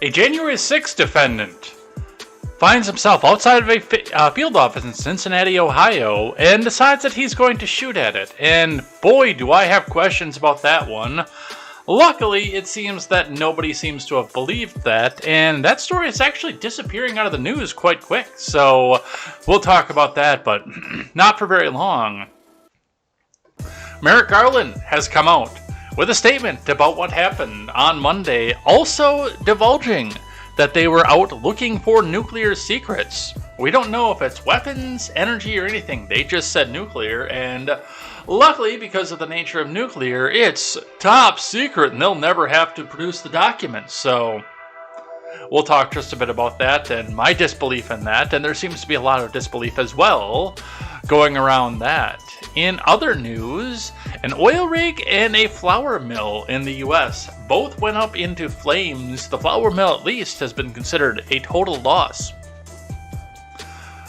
A January 6th defendant finds himself outside of a field office in Cincinnati, Ohio, and decides that he's going to shoot at it. And boy, do I have questions about that one. Luckily, it seems that nobody seems to have believed that, and that story is actually disappearing out of the news quite quick. So we'll talk about that, but not for very long. Merrick Garland has come out with a statement about what happened on Monday, also divulging that they were out looking for nuclear secrets. We don't know if it's weapons, energy, or anything. They just said nuclear, and luckily, because of the nature of nuclear, it's top secret, and they'll never have to produce the documents. So we'll talk just a bit about that and my disbelief in that, and there seems to be a lot of disbelief as well going around that. In other news, an oil rig and a flour mill in the US both went up into flames. The flour mill, at least, has been considered a total loss.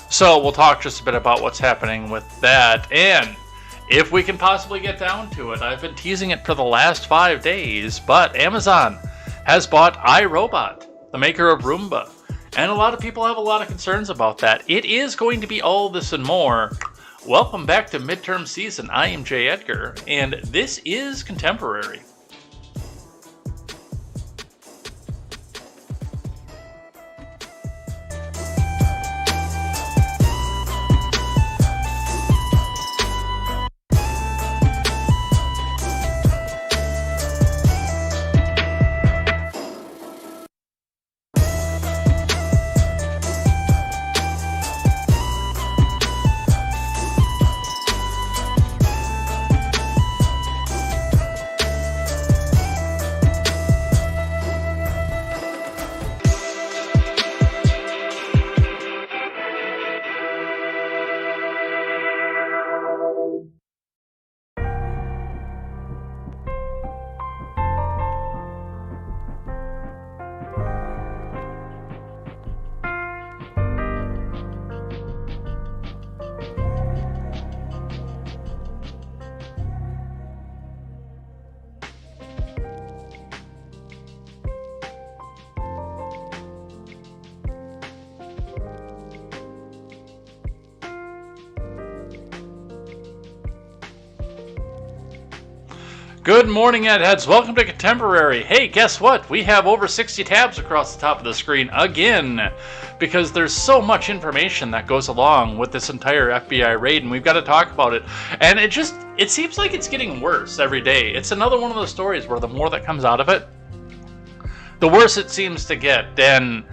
So we'll talk just a bit about what's happening with that, and if we can possibly get down to it. I've been teasing it for the last 5 days, but Amazon has bought iRobot, the maker of Roomba, and a lot of people have a lot of concerns about that. It is going to be all this and more. Welcome back to midterm season. I am Jay Edgar, and this is Contemporary. Good morning, Edheads. Welcome to Contemporary. Hey, guess what? We have over 60 tabs across the top of the screen again, because there's so much information that goes along with this entire FBI raid, and we've got to talk about it. And it seems like it's getting worse every day. It's another one of those stories where the more that comes out of it, the worse it seems to get. And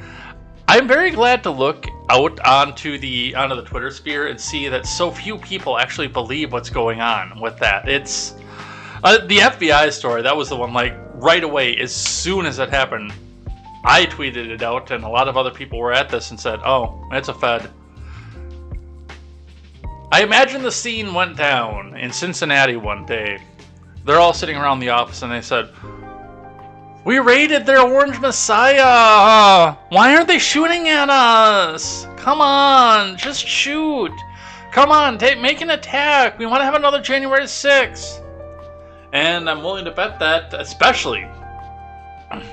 I'm very glad to look out onto the Twitter sphere and see that so few people actually believe what's going on with that. It's the FBI story, that was the one, like, right away, as soon as it happened, I tweeted it out, and a lot of other people were at this and said, oh, it's a Fed. I imagine the scene went down in Cincinnati one day. They're all sitting around the office, and they said, we raided their Orange Messiah! Why aren't they shooting at us? Come on, just shoot! Come on, make an attack! We want to have another January 6th! And I'm willing to bet that, especially,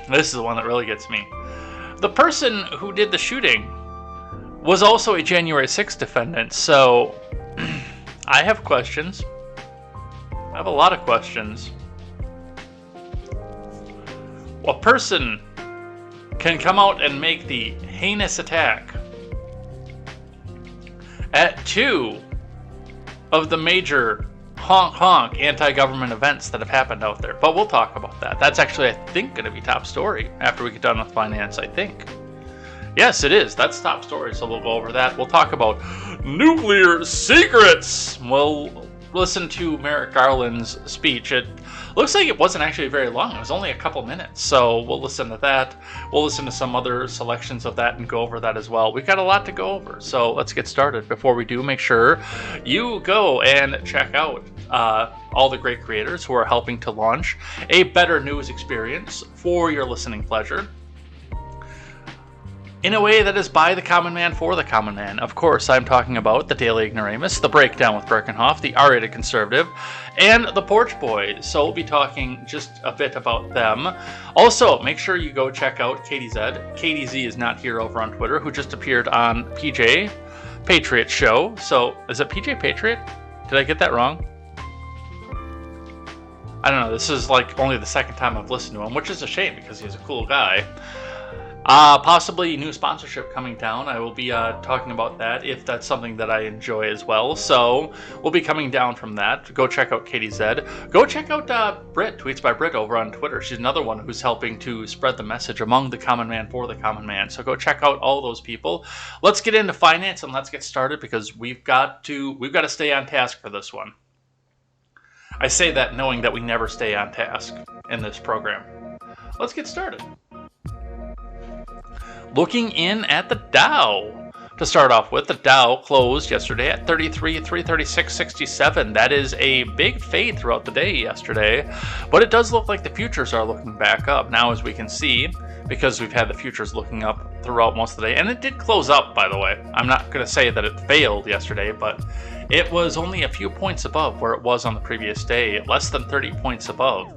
this is the one that really gets me, the person who did the shooting was also a January 6th defendant. So I have questions. I have a lot of questions. A person can come out and make the heinous attack at two of the major honk anti-government events that have happened out there. But we'll talk about that. That's actually, I think, going to be top story after we get done with finance, I think. Yes, it is. That's top story, so we'll go over that. We'll talk about nuclear secrets. We'll listen to Merrick Garland's speech. It looks like it wasn't actually very long. It was only a couple minutes, so we'll listen to that. We'll listen to some other selections of that and go over that as well. We've got a lot to go over, so let's get started. Before we do, make sure you go and check out all the great creators who are helping to launch a better news experience for your listening pleasure. in a way that is by the common man for the common man. Of course, I'm talking about the Daily Ignoramus, the Breakdown with Birkenhoff, the R-Rated Conservative, and the Porch Boys. So we'll be talking just a bit about them. Also, make sure you go check out KTZed. KTZ is not here over on Twitter, who just appeared on PJ Patriot Show. So, is it PJ Patriot? Did I get that wrong? I don't know. This is like only the second time I've listened to him, which is a shame because he's a cool guy. Possibly new sponsorship coming down. I will be talking about that if that's something that I enjoy as well. So we'll be coming down from that. Go check out KTZed. Go check out Brit, Tweets by Brit over on Twitter. She's another one who's helping to spread the message among the common man for the common man. So go check out all those people. Let's get into finance and let's get started because we've got to stay on task for this one. I say that knowing that we never stay on task in this program. Let's get started. Looking in at the Dow. To start off with, the Dow closed yesterday at 336.67. That is a big fade throughout the day yesterday, but it does look like the futures are looking back up now, as we can see, because we've had the futures looking up throughout most of the day. And it did close up, by the way. I'm not going to say that it failed yesterday, but it was only a few points above where it was on the previous day, less than 30 points above.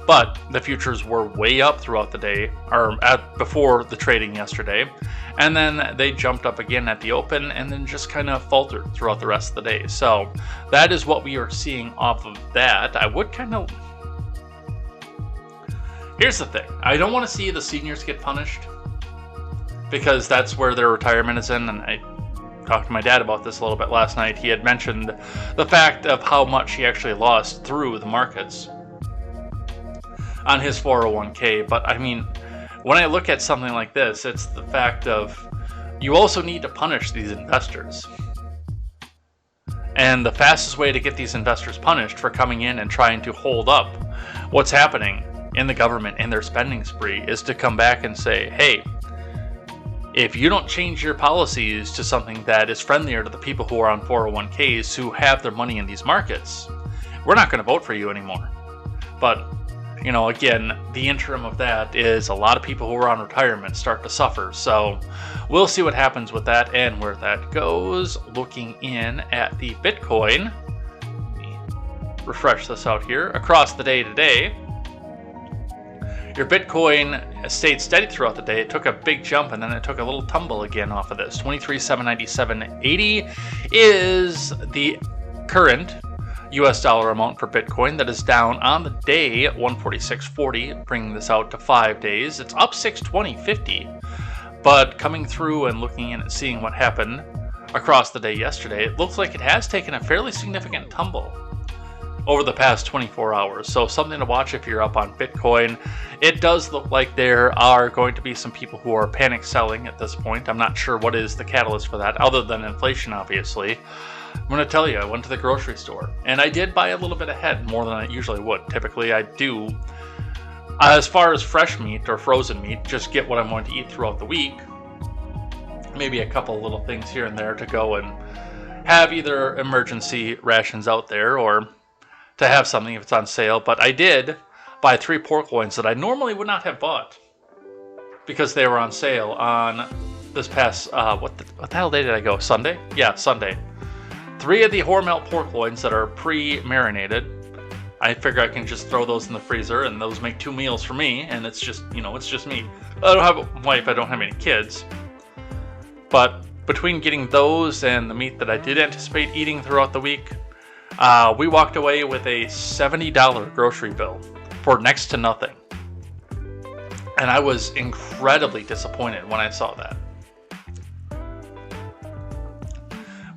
But the futures were way up throughout the day, or before the trading yesterday, and then they jumped up again at the open and then just kind of faltered throughout the rest of the day. So that is what we are seeing off of that. I would kind of... Here's the thing. I don't want to see the seniors get punished because that's where their retirement is in, and I talked to my dad about this a little bit last night. He had mentioned the fact of how much he actually lost through the markets on his 401k. But I mean, when I look at something like this, it's the fact of you also need to punish these investors. And the fastest way to get these investors punished for coming in and trying to hold up what's happening in the government and their spending spree is to come back and say, hey, if you don't change your policies to something that is friendlier to the people who are on 401ks who have their money in these markets, we're not going to vote for you anymore. But you know, again, the interim of that is a lot of people who are on retirement start to suffer. So we'll see what happens with that and where that goes. Looking in at the Bitcoin, let me refresh this out here. Across the day today, your Bitcoin stayed steady throughout the day. It took a big jump and then it took a little tumble again off of this. 23,797.80 is the current US dollar amount for Bitcoin. That is down on the day 146.40, bringing this out to 5 days. It's up 620.50, but coming through and looking in and seeing what happened across the day yesterday, it looks like it has taken a fairly significant tumble over the past 24 hours. So something to watch if you're up on Bitcoin. It does look like there are going to be some people who are panic selling at this point. I'm not sure what is the catalyst for that, other than inflation, obviously. I'm going to tell you, I went to the grocery store, and I did buy a little bit ahead, more than I usually would. Typically, I do, as far as fresh meat or frozen meat, just get what I'm going to eat throughout the week. Maybe a couple little things here and there to go and have either emergency rations out there or to have something if it's on sale. But I did buy 3 pork loins that I normally would not have bought because they were on sale on this past, what the hell day did I go? Sunday? Yeah, Sunday. 3 of the Hormel pork loins that are pre-marinated. I figure I can just throw those in the freezer and those make 2 meals for me, and it's just, you know, it's just me. I don't have a wife, I don't have any kids. But between getting those and the meat that I did anticipate eating throughout the week, we walked away with a $70 grocery bill for next to nothing. And I was incredibly disappointed when I saw that.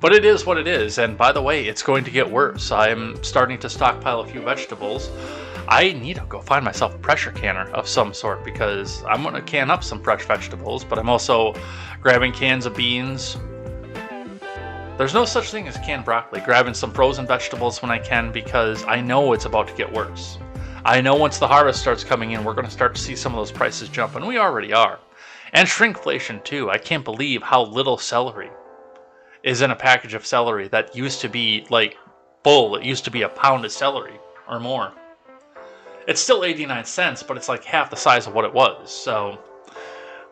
But it is what it is, and by the way, it's going to get worse. I'm starting to stockpile a few vegetables. I need to go find myself a pressure canner of some sort because I'm going to can up some fresh vegetables, but I'm also grabbing cans of beans. There's no such thing as canned broccoli. Grabbing some frozen vegetables when I can because I know it's about to get worse. I know once the harvest starts coming in, we're going to start to see some of those prices jump, and we already are. And shrinkflation too. I can't believe how little celery is in a package of celery that used to be like full. It used to be a pound of celery or more. It's still 89 cents, but it's like half the size of what it was. So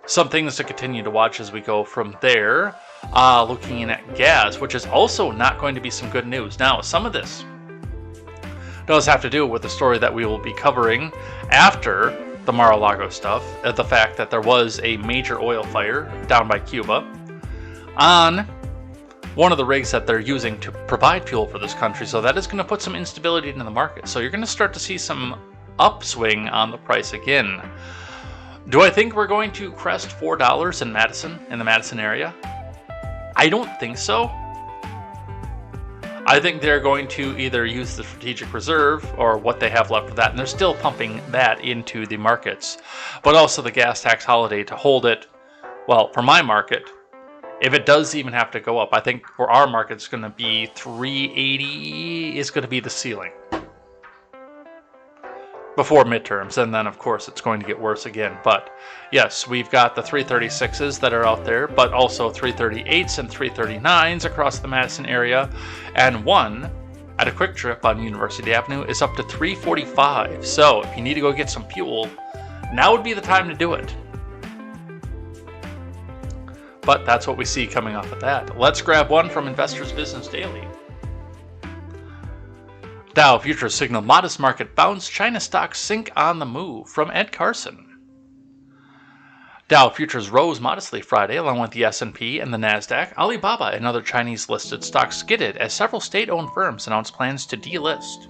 Some things to continue to watch as we go from there. Looking at gas, which is also not going to be some good news. Now, some of this does have to do with the story that we will be covering after the Mar-a-Lago stuff, the fact that there was a major oil fire down by Cuba on one of the rigs that they're using to provide fuel for this country. So that is going to put some instability into the market. So you're going to start to see some upswing on the price again. Do I think we're going to crest $4 in Madison, in the Madison area? I don't think so. I think they're going to either use the strategic reserve or what they have left of that, and they're still pumping that into the markets. But also the gas tax holiday to hold it, well, for my market, if it does even have to go up, I think for our market it's going to be $3.80 is going to be the ceiling before midterms, and then of course it's going to get worse again. But yes, we've got the 336s that are out there, but also 338s and 339s across the Madison area, and one at a quick trip on University Avenue is up to 345. So if you need to go get some fuel, now would be the time to do it. But that's what we see coming off of that. Let's grab one from Investors Business Daily. Dow futures signal modest market bounce. China stocks sink on the move, from Ed Carson. Dow futures rose modestly Friday, along with the S&P and the Nasdaq. Alibaba and other Chinese-listed stocks skidded as several state-owned firms announced plans to delist.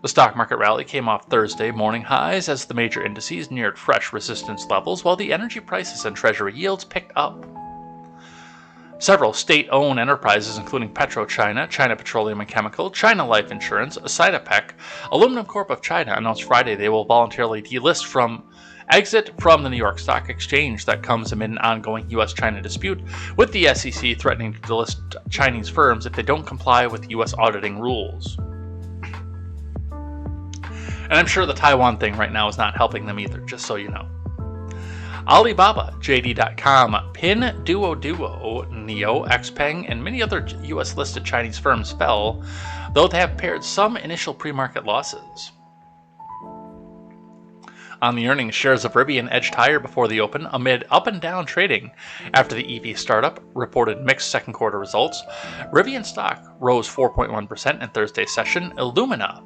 The stock market rally came off Thursday morning highs as the major indices neared fresh resistance levels, while the energy prices and treasury yields picked up. Several state-owned enterprises, including PetroChina, China Petroleum and Chemical, China Life Insurance, Cytopec, Aluminum Corp of China, announced Friday they will voluntarily exit from the New York Stock Exchange. That comes amid an ongoing U.S.-China dispute, with the SEC threatening to delist Chinese firms if they don't comply with U.S. auditing rules. And I'm sure the Taiwan thing right now is not helping them either, just so you know. Alibaba, JD.com, Pinduoduo, Neo, Xpeng, and many other U.S.-listed Chinese firms fell, though they have paired some initial pre-market losses. On the earnings, shares of Rivian edged higher before the open amid up-and-down trading after the EV startup reported mixed second-quarter results. Rivian stock rose 4.1% in Thursday's session. Illumina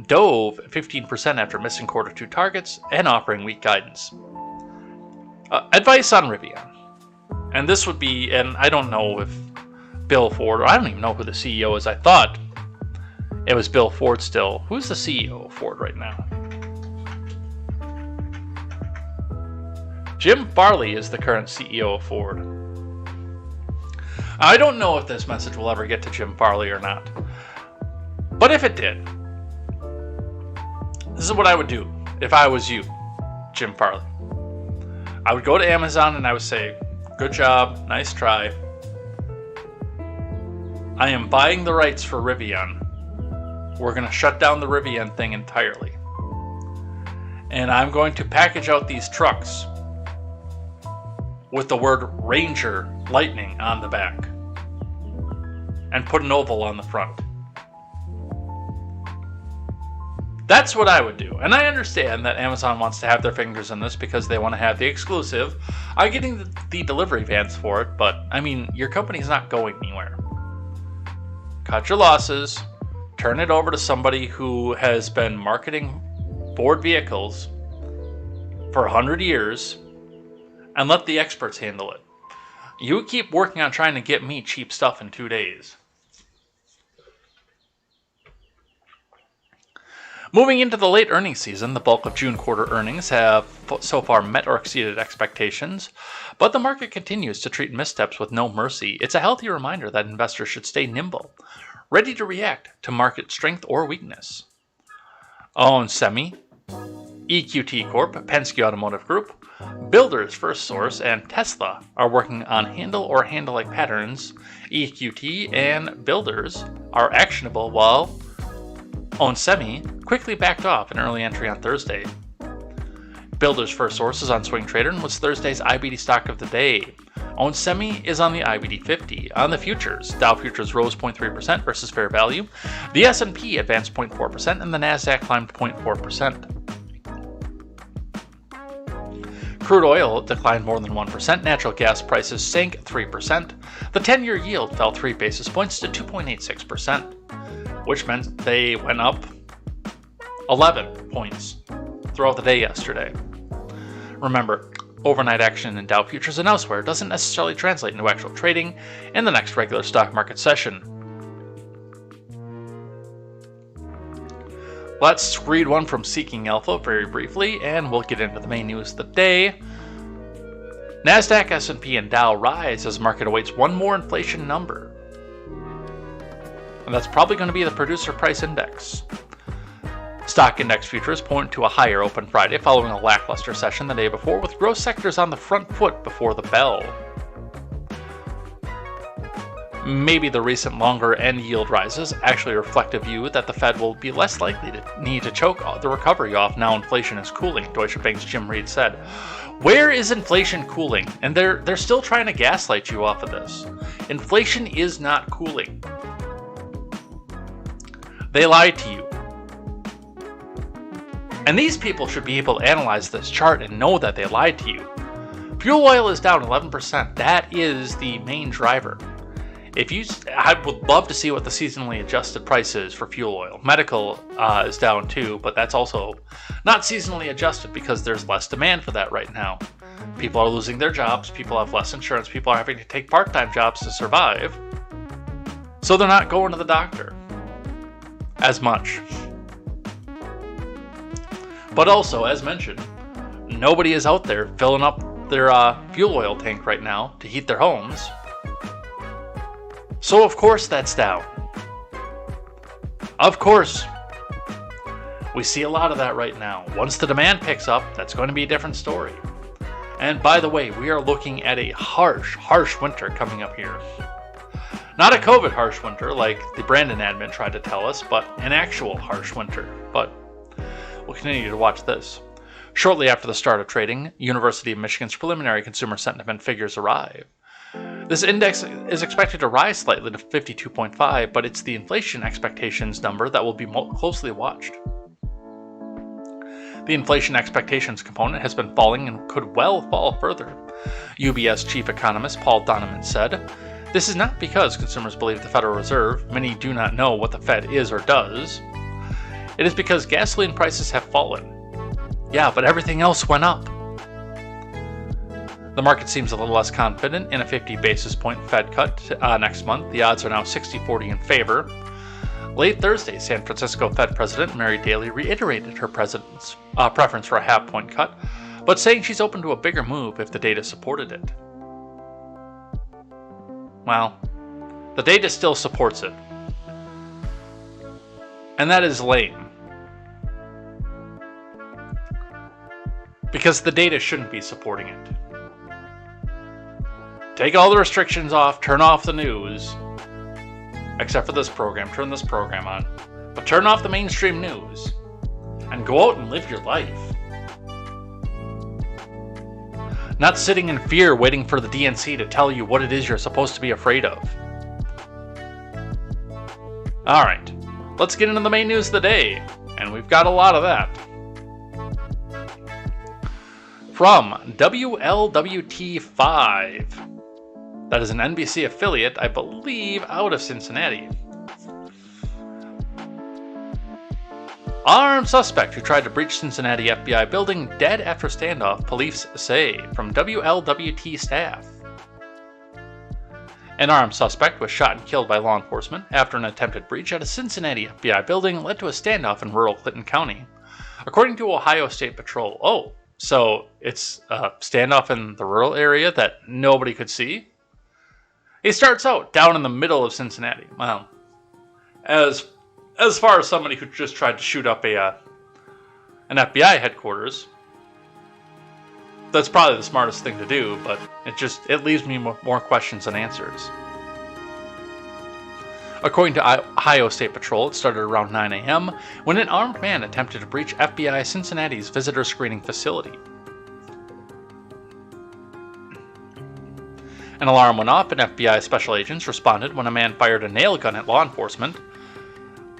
dove 15% after missing quarter two targets and offering weak guidance. Advice on Rivian. And this would be, and I don't know if Bill Ford, or I don't even know who the CEO is. I thought it was Bill Ford still. Who's the CEO of Ford right now? Jim Farley is the current CEO of Ford. I don't know if this message will ever get to Jim Farley or not. But if it did, this is what I would do if I was you, Jim Farley. I would go to Amazon and I would say, good job, nice try. I am buying the rights for Rivian. We're going to shut down the Rivian thing entirely. And I'm going to package out these trucks with the word Ranger Lightning on the back. And put an oval on the front. That's what I would do. And I understand that Amazon wants to have their fingers in this because they want to have the exclusive. I'm getting the delivery vans for it, but I mean, your company's not going anywhere. Cut your losses, turn it over to somebody who has been marketing Ford vehicles for 100 years, and let the experts handle it. You keep working on trying to get me cheap stuff in 2 days. Moving into the late earnings season, the bulk of June quarter earnings have so far met or exceeded expectations, but the market continues to treat missteps with no mercy. It's a healthy reminder that investors should stay nimble, ready to react to market strength or weakness. ON Semi, EQT Corp, Penske Automotive Group, Builders First Source, and Tesla are working on handle or handle-like patterns. EQT and Builders are actionable, while ON Semi quickly backed off an early entry on Thursday. Builders First Source is on Swing Trader and was Thursday's IBD stock of the day. ON Semi is on the IBD 50. On the futures, Dow futures rose 0.3% versus fair value. The S&P advanced 0.4% and the Nasdaq climbed 0.4%. Crude oil declined more than 1%, natural gas prices sank 3%, the 10-year yield fell 3 basis points to 2.86%, which meant they went up 11 points throughout the day yesterday. Remember, overnight action in Dow futures and elsewhere doesn't necessarily translate into actual trading in the next regular stock market session. Let's read one from Seeking Alpha very briefly, and we'll get into the main news of the day. NASDAQ, S&P, and Dow rise as market awaits one more inflation number. And that's probably going to be the producer price index. Stock index futures point to a higher open Friday following a lackluster session the day before, with growth sectors on the front foot before the bell. Maybe the recent longer end yield rises actually reflect a view that the Fed will be less likely to need to choke the recovery off now inflation is cooling, Deutsche Bank's Jim Reed said. Where is inflation cooling? And they're still trying to gaslight you off of this. Inflation is not cooling. They lied to you. And these people should be able to analyze this chart and know that they lied to you. Fuel oil is down 11%. That is the main driver. I would love to see what the seasonally adjusted price is for fuel oil. Medical is down too, but that's also not seasonally adjusted because there's less demand for that right now. People are losing their jobs, people have less insurance, people are having to take part-time jobs to survive. So they're not going to the doctor as much. But also, as mentioned, nobody is out there filling up their fuel oil tank right now to heat their homes. So of course that's down. Of course. We see a lot of that right now. Once the demand picks up, that's going to be a different story. And by the way, we are looking at a harsh winter coming up here. Not a COVID harsh winter like the Brandon admin tried to tell us, but an actual harsh winter. But we'll continue to watch this. Shortly after the start of trading, University of Michigan's preliminary consumer sentiment figures arrive. This index is expected to rise slightly to 52.5, but it's the inflation expectations number that will be closely watched. The inflation expectations component has been falling and could well fall further. UBS chief economist Paul Donovan said, "This is not because consumers believe the Federal Reserve, many do not know what the Fed is or does. It is because gasoline prices have fallen. Yeah, but everything else went up." The market seems a little less confident in a 50 basis point Fed cut next month. The odds are now 60-40 in favor. Late Thursday, San Francisco Fed President Mary Daly reiterated her preference for a half-point cut, but saying she's open to a bigger move if the data supported it. Well, the data still supports it. And that is lame. Because the data shouldn't be supporting it. Take all the restrictions off, turn off the news, except for this program, turn this program on, but turn off the mainstream news, and go out and live your life. Not sitting in fear waiting for the DNC to tell you what it is you're supposed to be afraid of. Alright, let's get into the main news of the day, and we've got a lot of that. From WLWT5. That is an NBC affiliate, I believe, out of Cincinnati. Armed suspect who tried to breach Cincinnati FBI building dead after standoff, police say, from WLWT staff. An armed suspect was shot and killed by law enforcement after an attempted breach at a Cincinnati FBI building led to a standoff in rural Clinton County, according to Ohio State Patrol. Oh, so it's a standoff in the rural area that nobody could see? He starts out down in the middle of Cincinnati. Well, as far as somebody who just tried to shoot up an FBI headquarters, that's probably the smartest thing to do, but it leaves me more questions than answers. According to Ohio State Patrol, it started around 9 a.m. when an armed man attempted to breach FBI Cincinnati's visitor screening facility. An alarm went off and FBI special agents responded when a man fired a nail gun at law enforcement.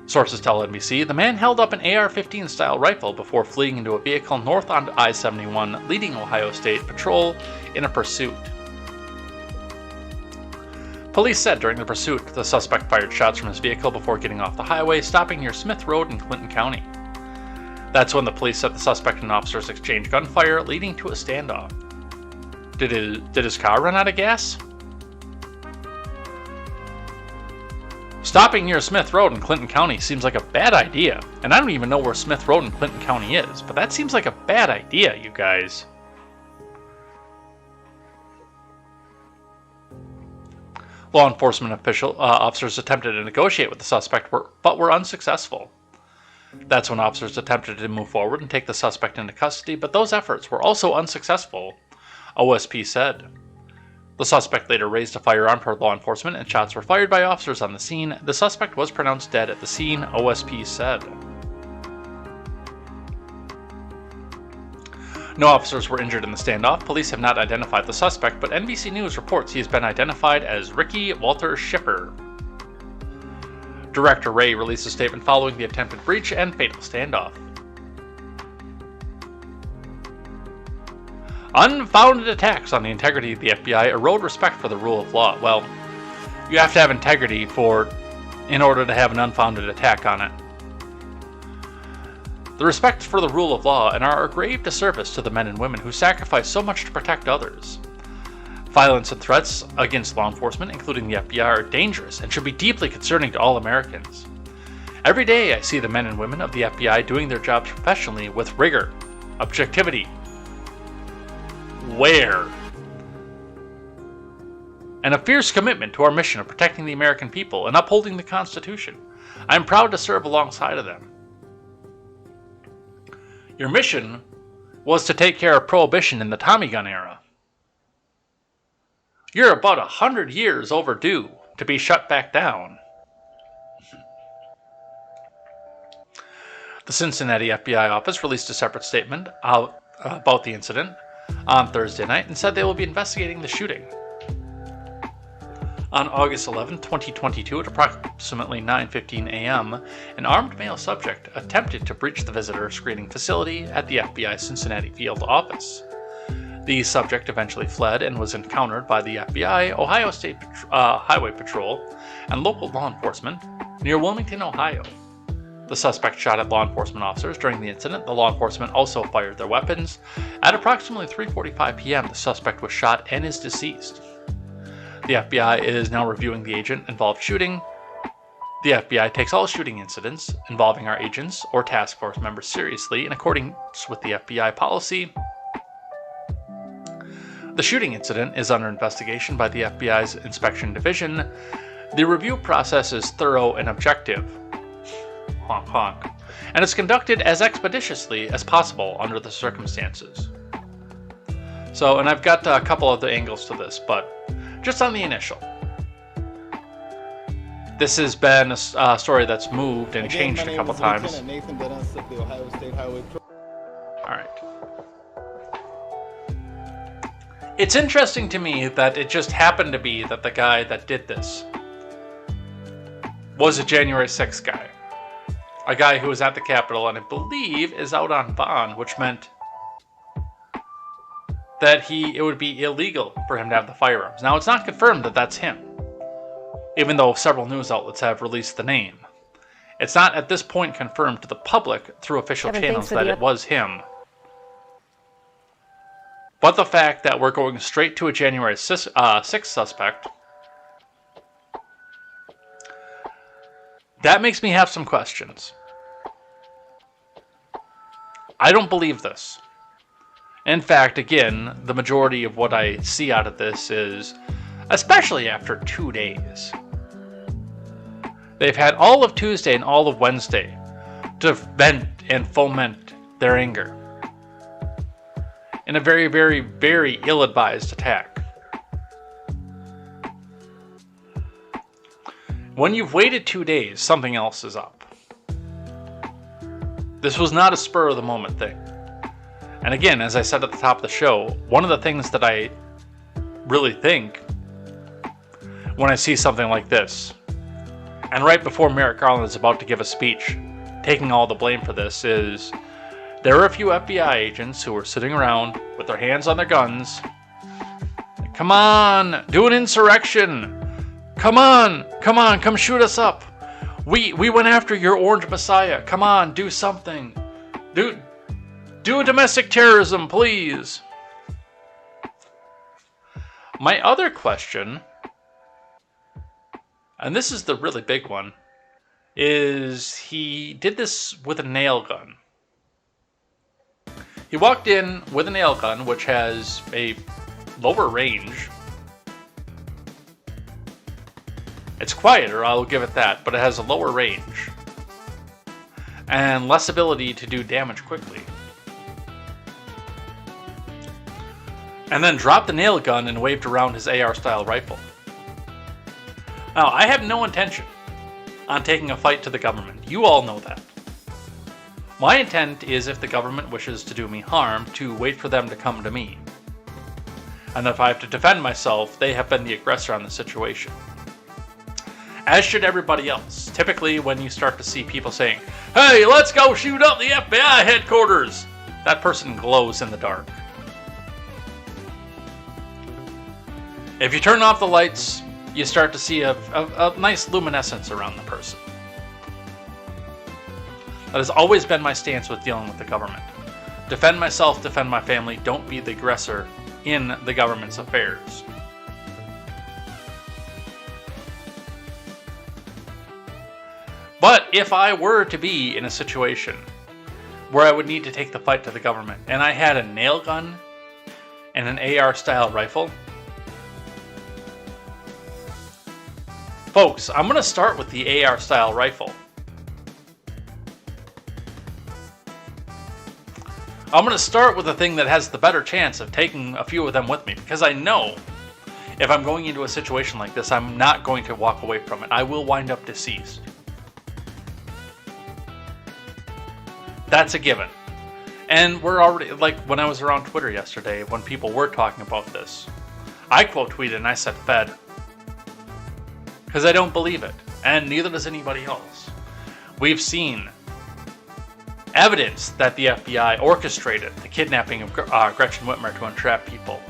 Sources tell NBC the man held up an AR-15 style rifle before fleeing into a vehicle north on I-71, leading Ohio State Patrol in a pursuit. Police said during the pursuit, the suspect fired shots from his vehicle before getting off the highway, stopping near Smith Road in Clinton County. That's when the police said the suspect and officers exchanged gunfire, leading to a standoff. Did his car run out of gas? Stopping near Smith Road in Clinton County seems like a bad idea, and I don't even know where Smith Road in Clinton County is, but that seems like a bad idea, you guys. Law enforcement officers attempted to negotiate with the suspect, but were unsuccessful. That's when officers attempted to move forward and take the suspect into custody, but those efforts were also unsuccessful, OSP said. The suspect later raised a firearm toward law enforcement and shots were fired by officers on the scene. The suspect was pronounced dead at the scene, OSP said. No officers were injured in the standoff. Police have not identified the suspect, but NBC News reports he has been identified as Ricky Walter Schiffer. Director Ray released a statement following the attempted breach and fatal standoff. Unfounded attacks on the integrity of the FBI erode respect for the rule of law. Well, you have to have integrity in order to have an unfounded attack on it. The respect for the rule of law and are a grave disservice to the men and women who sacrifice so much to protect others. Violence and threats against law enforcement, including the FBI, are dangerous and should be deeply concerning to all Americans. Every day I see the men and women of the FBI doing their jobs professionally with rigor, objectivity, and a fierce commitment to our mission of protecting the American people and upholding the Constitution. I am proud to serve alongside of them. Your mission was to take care of Prohibition in the Tommy gun era. You're about 100 years overdue to be shut back down. The Cincinnati FBI office released a separate statement about the incident on Thursday night and said they will be investigating the shooting. On August 11, 2022, at approximately 9:15 a.m., an armed male subject attempted to breach the visitor screening facility at the FBI Cincinnati field office. The subject eventually fled and was encountered by the FBI, Ohio State Highway Patrol, and local law enforcement near Wilmington, Ohio. The suspect shot at law enforcement officers during the incident. The law enforcement also fired their weapons. At approximately 3:45 p.m., the suspect was shot and is deceased. The FBI is now reviewing the agent-involved shooting. The FBI takes all shooting incidents involving our agents or task force members seriously in accordance with the FBI policy. The shooting incident is under investigation by the FBI's Inspection Division. The review process is thorough and objective, honk honk, and is conducted as expeditiously as possible under the circumstances. So, and I've got a couple of the angles to this, but just on the initial. This has been a story that's moved and changed a couple times. Alright. It's interesting to me that it just happened to be that the guy that did this was a January 6th guy. A guy who was at the Capitol and I believe is out on bond, which meant that it would be illegal for him to have the firearms. Now, it's not confirmed that that's him, even though several news outlets have released the name. It's not at this point confirmed to the public through official channels that it was him. But the fact that we're going straight to a January 6th suspect, that makes me have some questions. I don't believe this. In fact, again, the majority of what I see out of this is, especially after 2 days, they've had all of Tuesday and all of Wednesday to vent and foment their anger in a very, very, very ill-advised attack. When you've waited 2 days, something else is up. This was not a spur-of-the-moment thing. And again, as I said at the top of the show, one of the things that I really think when I see something like this, And right before Merrick Garland is about to give a speech, taking all the blame for this, there were a few FBI agents who were sitting around with their hands on their guns. Come on, do an insurrection. Come on, come shoot us up. We went after your orange messiah. Come on, do something. Do a domestic terrorism, please. My other question, and this is the really big one, is he did this with a nail gun. He walked in with a nail gun, which has a lower range. It's quieter, I'll give it that, but it has a lower range. And less ability to do damage quickly. And then dropped the nail gun and waved around his AR-style rifle. Now, I have no intention on taking a fight to the government. You all know that. My intent is, if the government wishes to do me harm, to wait for them to come to me. And if I have to defend myself, they have been the aggressor on the situation. As should everybody else. Typically, when you start to see people saying, "Hey, let's go shoot up the FBI headquarters," that person glows in the dark. If you turn off the lights, you start to see a nice luminescence around the person. That has always been my stance with dealing with the government. Defend myself, defend my family, don't be the aggressor in the government's affairs. But if I were to be in a situation where I would need to take the fight to the government, and I had a nail gun and an AR-style rifle, folks, I'm going to start with the AR-style rifle. I'm going to start with the thing that has the better chance of taking a few of them with me, because I know if I'm going into a situation like this, I'm not going to walk away from it. I will wind up deceased. That's a given. And we're already, like when I was around Twitter yesterday, when people were talking about this, I quote tweeted and I said Fed. Because I don't believe it. And neither does anybody else. We've seen evidence that the FBI orchestrated the kidnapping of Gretchen Whitmer to entrap people.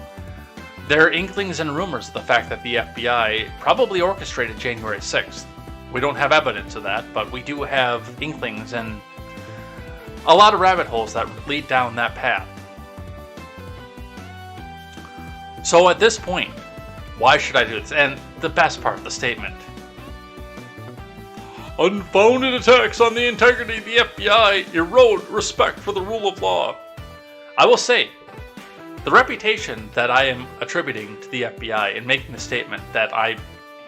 There are inklings and rumors of the fact that the FBI probably orchestrated January 6th. We don't have evidence of that, but we do have inklings and a lot of rabbit holes that lead down that path. So at this point, why should I do this? And the best part of the statement: unfounded attacks on the integrity of the FBI erode respect for the rule of law. I will say, the reputation that I am attributing to the FBI in making the statement that I'm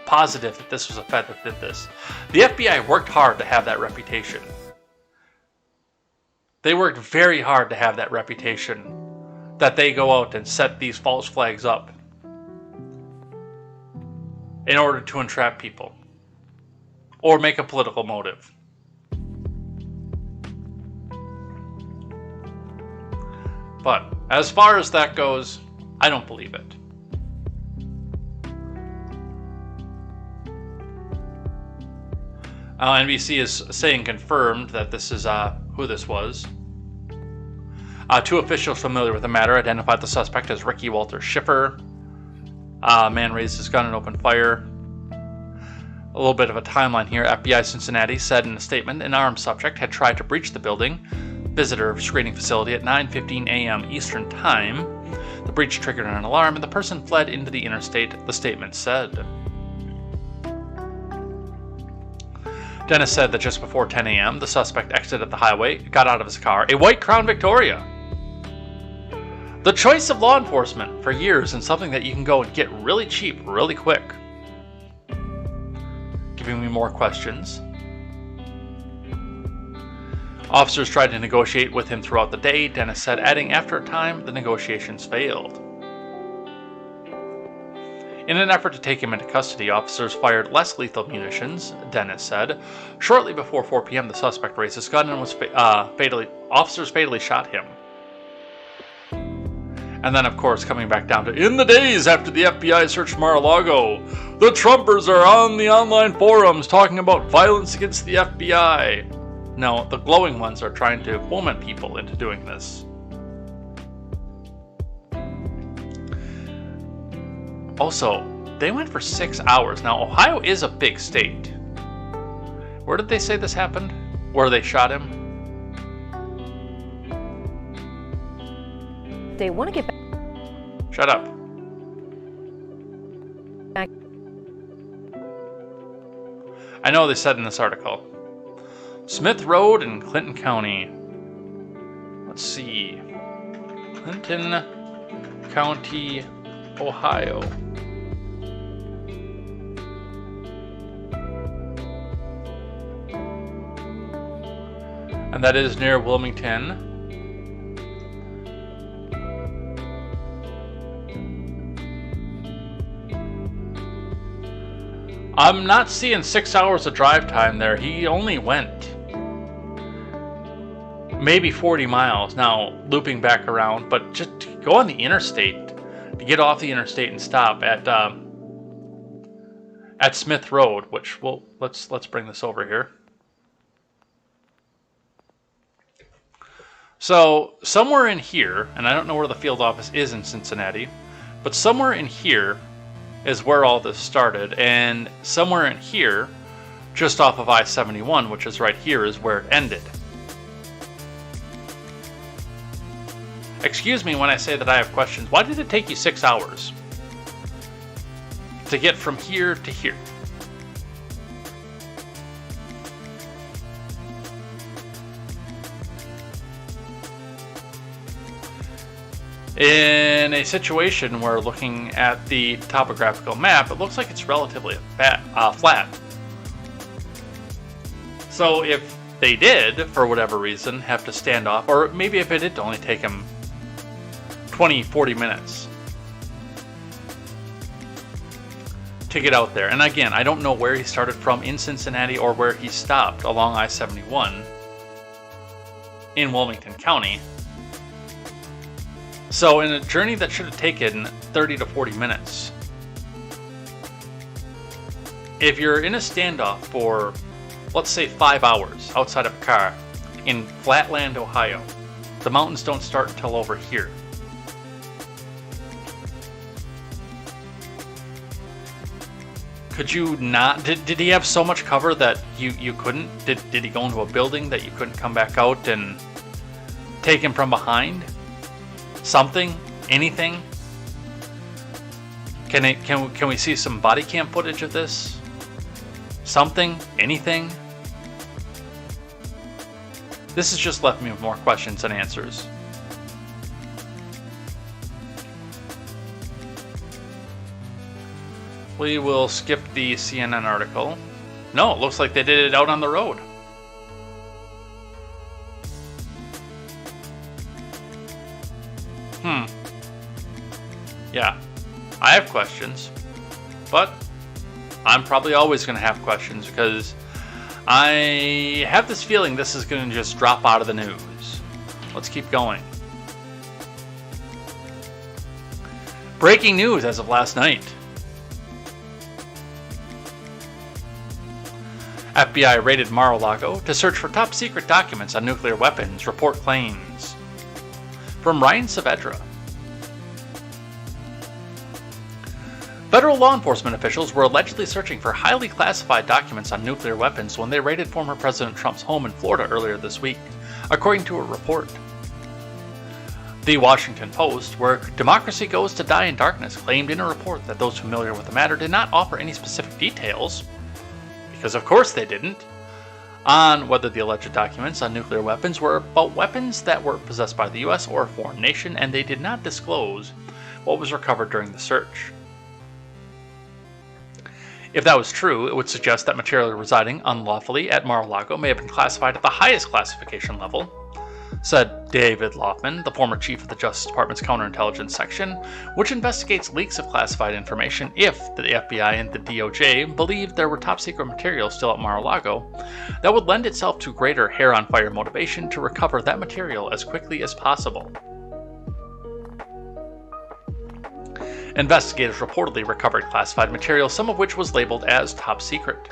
positive that this was a Fed that did this, the FBI worked hard to have that reputation. They worked very hard to have that reputation, that they go out and set these false flags up in order to entrap people or make a political motive. But as far as that goes, I don't believe it. NBC is saying confirmed that this is who this was. Two officials familiar with the matter identified the suspect as Ricky Walter Schiffer. Man raised his gun and opened fire. A little bit of a timeline here. FBI Cincinnati said in a statement an armed subject had tried to breach the building visitor screening facility at 9:15 a.m. Eastern Time. The breach triggered an alarm and the person fled into the interstate, the statement said. Dennis said that just before 10 a.m., the suspect exited the highway, got out of his car, a white Crown Victoria. The choice of law enforcement for years and something that you can go and get really cheap, really quick. Giving me more questions. Officers tried to negotiate with him throughout the day, Dennis said, adding after a time, the negotiations failed. In an effort to take him into custody, officers fired less lethal munitions, Dennis said. Shortly before 4 p.m., the suspect raised his gun and was officers fatally shot him. And then, of course, coming back down to, in the days after the FBI searched Mar-a-Lago, The Trumpers are on the online forums talking about violence against the FBI. No, the glowing ones are trying to foment people into doing this. Also, they went for 6 hours. Now, Ohio is a big state. Where did they say this happened? Where they shot him? They want to get back. Shut up. I know they said in this article. Smith Road in Clinton County. Let's see. Clinton County, Ohio. And that is near Wilmington. I'm not seeing 6 hours of drive time there. He only went maybe 40 miles. Now, looping back around, but just to go on the interstate, to get off the interstate and stop at Smith Road, which let's bring this over here. So somewhere in here, and I don't know where the field office is in Cincinnati, but somewhere in here is where all this started, and somewhere in here, just off of I-71, which is right here, is where it ended. Excuse me when I say that I have questions. Why did it take you 6 hours to get from here to here? In a situation where looking at the topographical map, it looks like it's relatively flat. So if they did, for whatever reason, have to stand off, or maybe if it did only take them 20-40 minutes to get out there. And again, I don't know where he started from in Cincinnati or where he stopped along I-71 in Wilmington County. So in a journey that should have taken 30 to 40 minutes, if you're in a standoff for, let's say, 5 hours outside of a car in Flatland, Ohio, the mountains don't start until over here. Could you not? Did he have so much cover that you couldn't? Did he go into a building that you couldn't come back out and take him from behind? Something? Anything? Can we see some body cam footage of this? Something? Anything? This has just left me with more questions than answers. We will skip the CNN article. No, it looks like they did it out on the road. Yeah, I have questions, but I'm probably always going to have questions because I have this feeling this is going to just drop out of the news. Let's keep going. Breaking news as of last night. FBI raided Mar-a-Lago to search for top secret documents on nuclear weapons, report claims. From Ryan Saavedra. Federal law enforcement officials were allegedly searching for highly classified documents on nuclear weapons when they raided former President Trump's home in Florida earlier this week, according to a report. The Washington Post, where democracy goes to die in darkness, claimed in a report that those familiar with the matter did not offer any specific details, because of course they didn't, on whether the alleged documents on nuclear weapons were about weapons that were possessed by the U.S. or a foreign nation, and they did not disclose what was recovered during the search. If that was true, it would suggest that material residing unlawfully at Mar-a-Lago may have been classified at the highest classification level, said David Loffman, the former chief of the Justice Department's Counterintelligence Section, which investigates leaks of classified information if the FBI and the DOJ believed there were top-secret material still at Mar-a-Lago that would lend itself to greater hair-on-fire motivation to recover that material as quickly as possible. Investigators reportedly recovered classified material, some of which was labeled as top secret.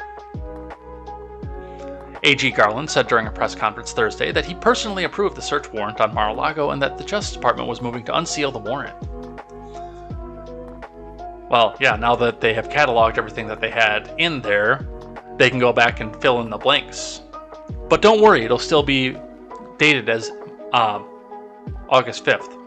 AG Garland said during a press conference Thursday that he personally approved the search warrant on Mar-a-Lago and that the Justice Department was moving to unseal the warrant. Well, yeah, now that they have cataloged everything that they had in there, they can go back and fill in the blanks. But don't worry, it'll still be dated as August 5th.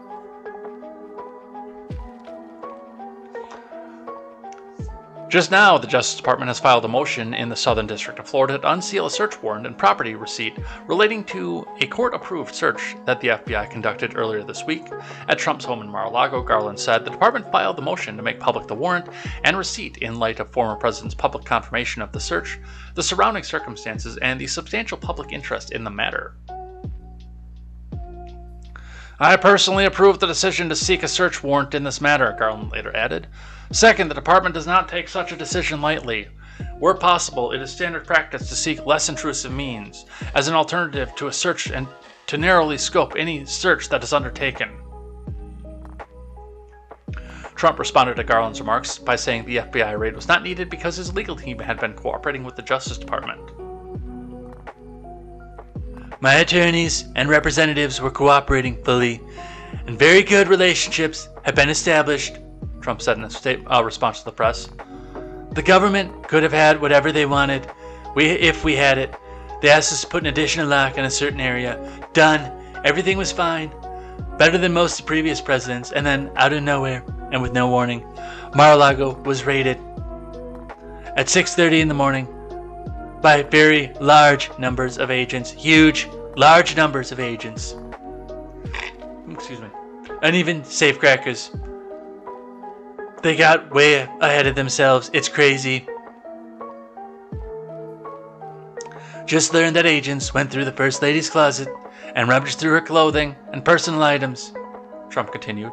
Just now, the Justice Department has filed a motion in the Southern District of Florida to unseal a search warrant and property receipt relating to a court-approved search that the FBI conducted earlier this week at Trump's home in Mar-a-Lago. Garland said the department filed the motion to make public the warrant and receipt in light of former president's public confirmation of the search, the surrounding circumstances, and the substantial public interest in the matter. I personally approve the decision to seek a search warrant in this matter, Garland later added. Second, the department does not take such a decision lightly. Where possible, it is standard practice to seek less intrusive means as an alternative to a search and to narrowly scope any search that is undertaken. Trump responded to Garland's remarks by saying the FBI raid was not needed because his legal team had been cooperating with the Justice Department. My attorneys and representatives were cooperating fully, and very good relationships have been established, Trump said in a response to the press. The government could have had whatever they wanted if we had it. They asked us to put an additional lock in a certain area. Done. Everything was fine. Better than most of the previous presidents. And then, out of nowhere, and with no warning, Mar-a-Lago was raided at 6:30 in the morning by very large numbers of agents. Huge, large numbers of agents. Excuse me. And even safecrackers. They got way ahead of themselves. It's crazy. Just learned that agents went through the First Lady's closet and rummaged through her clothing and personal items, Trump continued.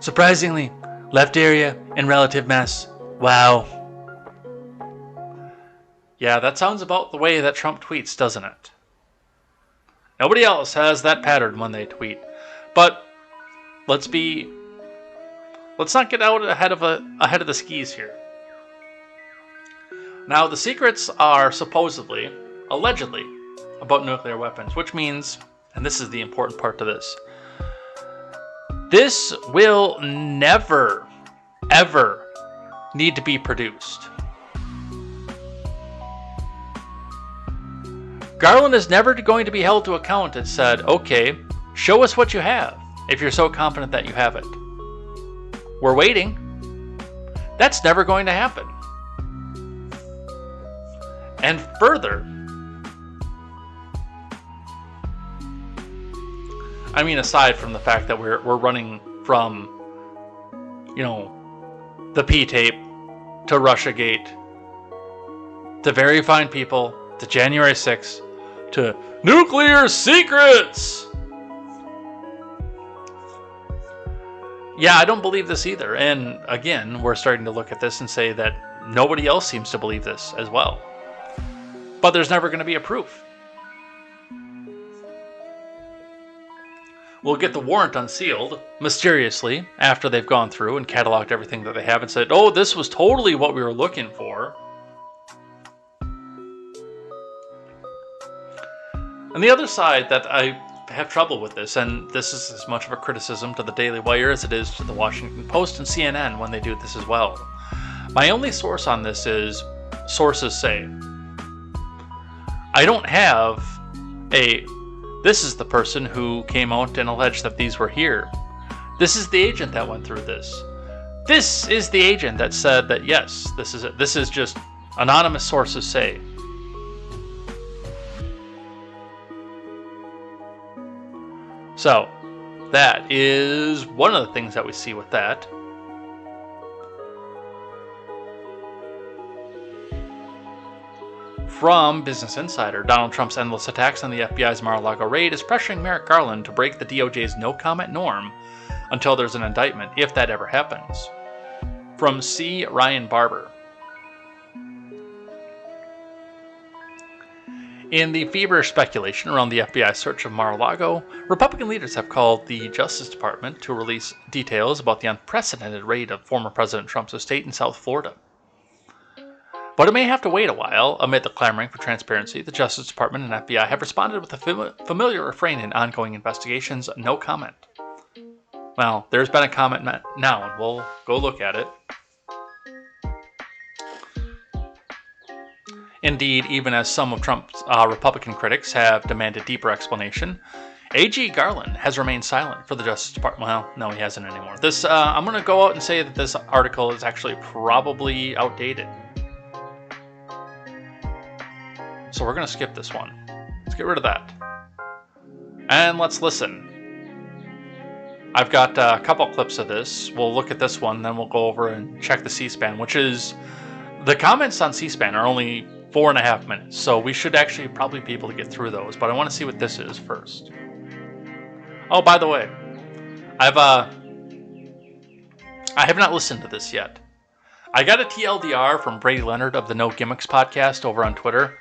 Surprisingly, left area in relative mess. Wow. Yeah, that sounds about the way that Trump tweets, doesn't it? Nobody else has that pattern when they tweet. But let's not get out ahead of the skis here. Now, the secrets are supposedly, allegedly, about nuclear weapons, which means, and this is the important part to this will never, ever need to be produced. Garland is never going to be held to account and said, okay, show us what you have, if you're so confident that you have it. We're waiting. That's never going to happen. And further, I mean, aside from the fact that we're running from, the P-tape to Russiagate to very fine people to January 6th to nuclear secrets. Yeah, I don't believe this either. And again, we're starting to look at this and say that nobody else seems to believe this as well. But there's never going to be a proof. We'll get the warrant unsealed mysteriously after they've gone through and cataloged everything that they have and said, oh, this was totally what we were looking for. And the other side that I have trouble with this, and this is as much of a criticism to the Daily Wire as it is to the Washington Post and CNN when they do this as well. My only source on this is sources say. I don't have this is the person who came out and alleged that these were here. This is the agent that went through this. This is the agent that said that yes, this is it. This is just anonymous sources say. So, that is one of the things that we see with that. From Business Insider, Donald Trump's endless attacks on the FBI's Mar-a-Lago raid is pressuring Merrick Garland to break the DOJ's no-comment norm until there's an indictment, if that ever happens. From C. Ryan Barber. In the feverish speculation around the FBI search of Mar-a-Lago, Republican leaders have called the Justice Department to release details about the unprecedented raid of former President Trump's estate in South Florida. But it may have to wait a while. Amid the clamoring for transparency, the Justice Department and FBI have responded with a familiar refrain in ongoing investigations: no comment. Well, there's been a comment now, and we'll go look at it. Indeed, even as some of Trump's Republican critics have demanded deeper explanation, A.G. Garland has remained silent for the Justice Department. Well, no, he hasn't anymore. I'm going to go out and say that this article is actually probably outdated. So we're going to skip this one. Let's get rid of that. And let's listen. I've got a couple clips of this. We'll look at this one, then we'll go over and check the C-SPAN, which is... The comments on C-SPAN are only 4.5 minutes, so we should actually probably be able to get through those, but I want to see what this is first. Oh, by the way, I have not listened to this yet. I got a TLDR from Brady Leonard of the No Gimmicks podcast over on Twitter,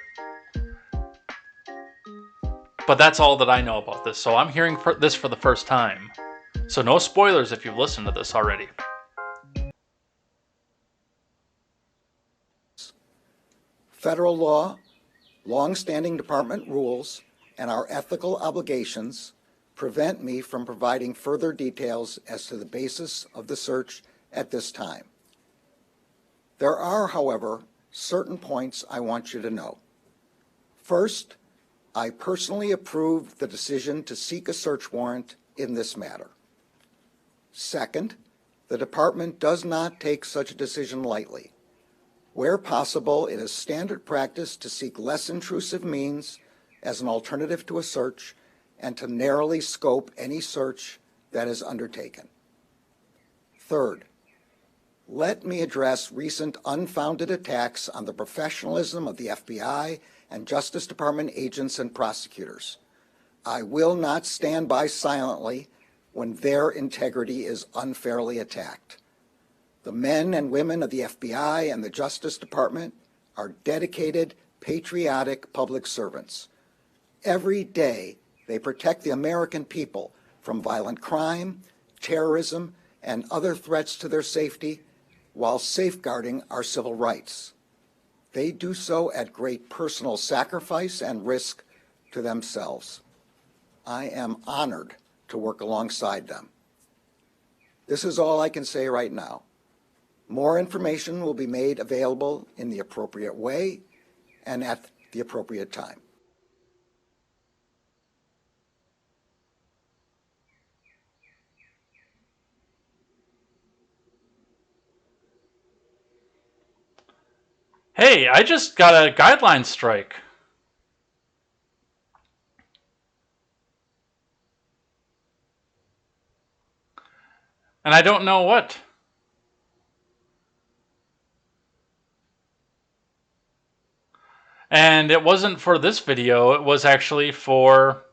but that's all that I know about this, so I'm hearing this for the first time. So no spoilers if you've listened to this already. Federal law, long-standing department rules, and our ethical obligations prevent me from providing further details as to the basis of the search at this time. There are, however, certain points I want you to know. First, I personally approved the decision to seek a search warrant in this matter. Second, the department does not take such a decision lightly. Where possible, it is standard practice to seek less intrusive means as an alternative to a search and to narrowly scope any search that is undertaken. Third, let me address recent unfounded attacks on the professionalism of the FBI and Justice Department agents and prosecutors. I will not stand by silently when their integrity is unfairly attacked. The men and women of the FBI and the Justice Department are dedicated, patriotic public servants. Every day, they protect the American people from violent crime, terrorism, and other threats to their safety while safeguarding our civil rights. They do so at great personal sacrifice and risk to themselves. I am honored to work alongside them. This is all I can say right now. More information will be made available in the appropriate way and at the appropriate time. Hey, I just got a guideline strike. And I don't know what. And it wasn't for this video, it was actually for...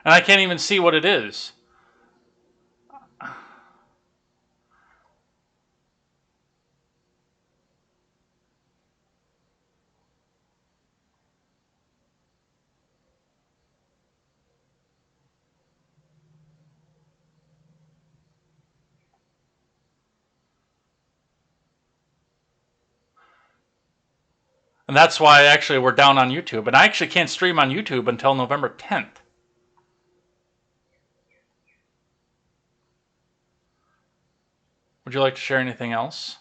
And I can't even see what it is. And that's why actually we're down on YouTube. And I actually can't stream on YouTube until November 10th. Would you like to share anything else?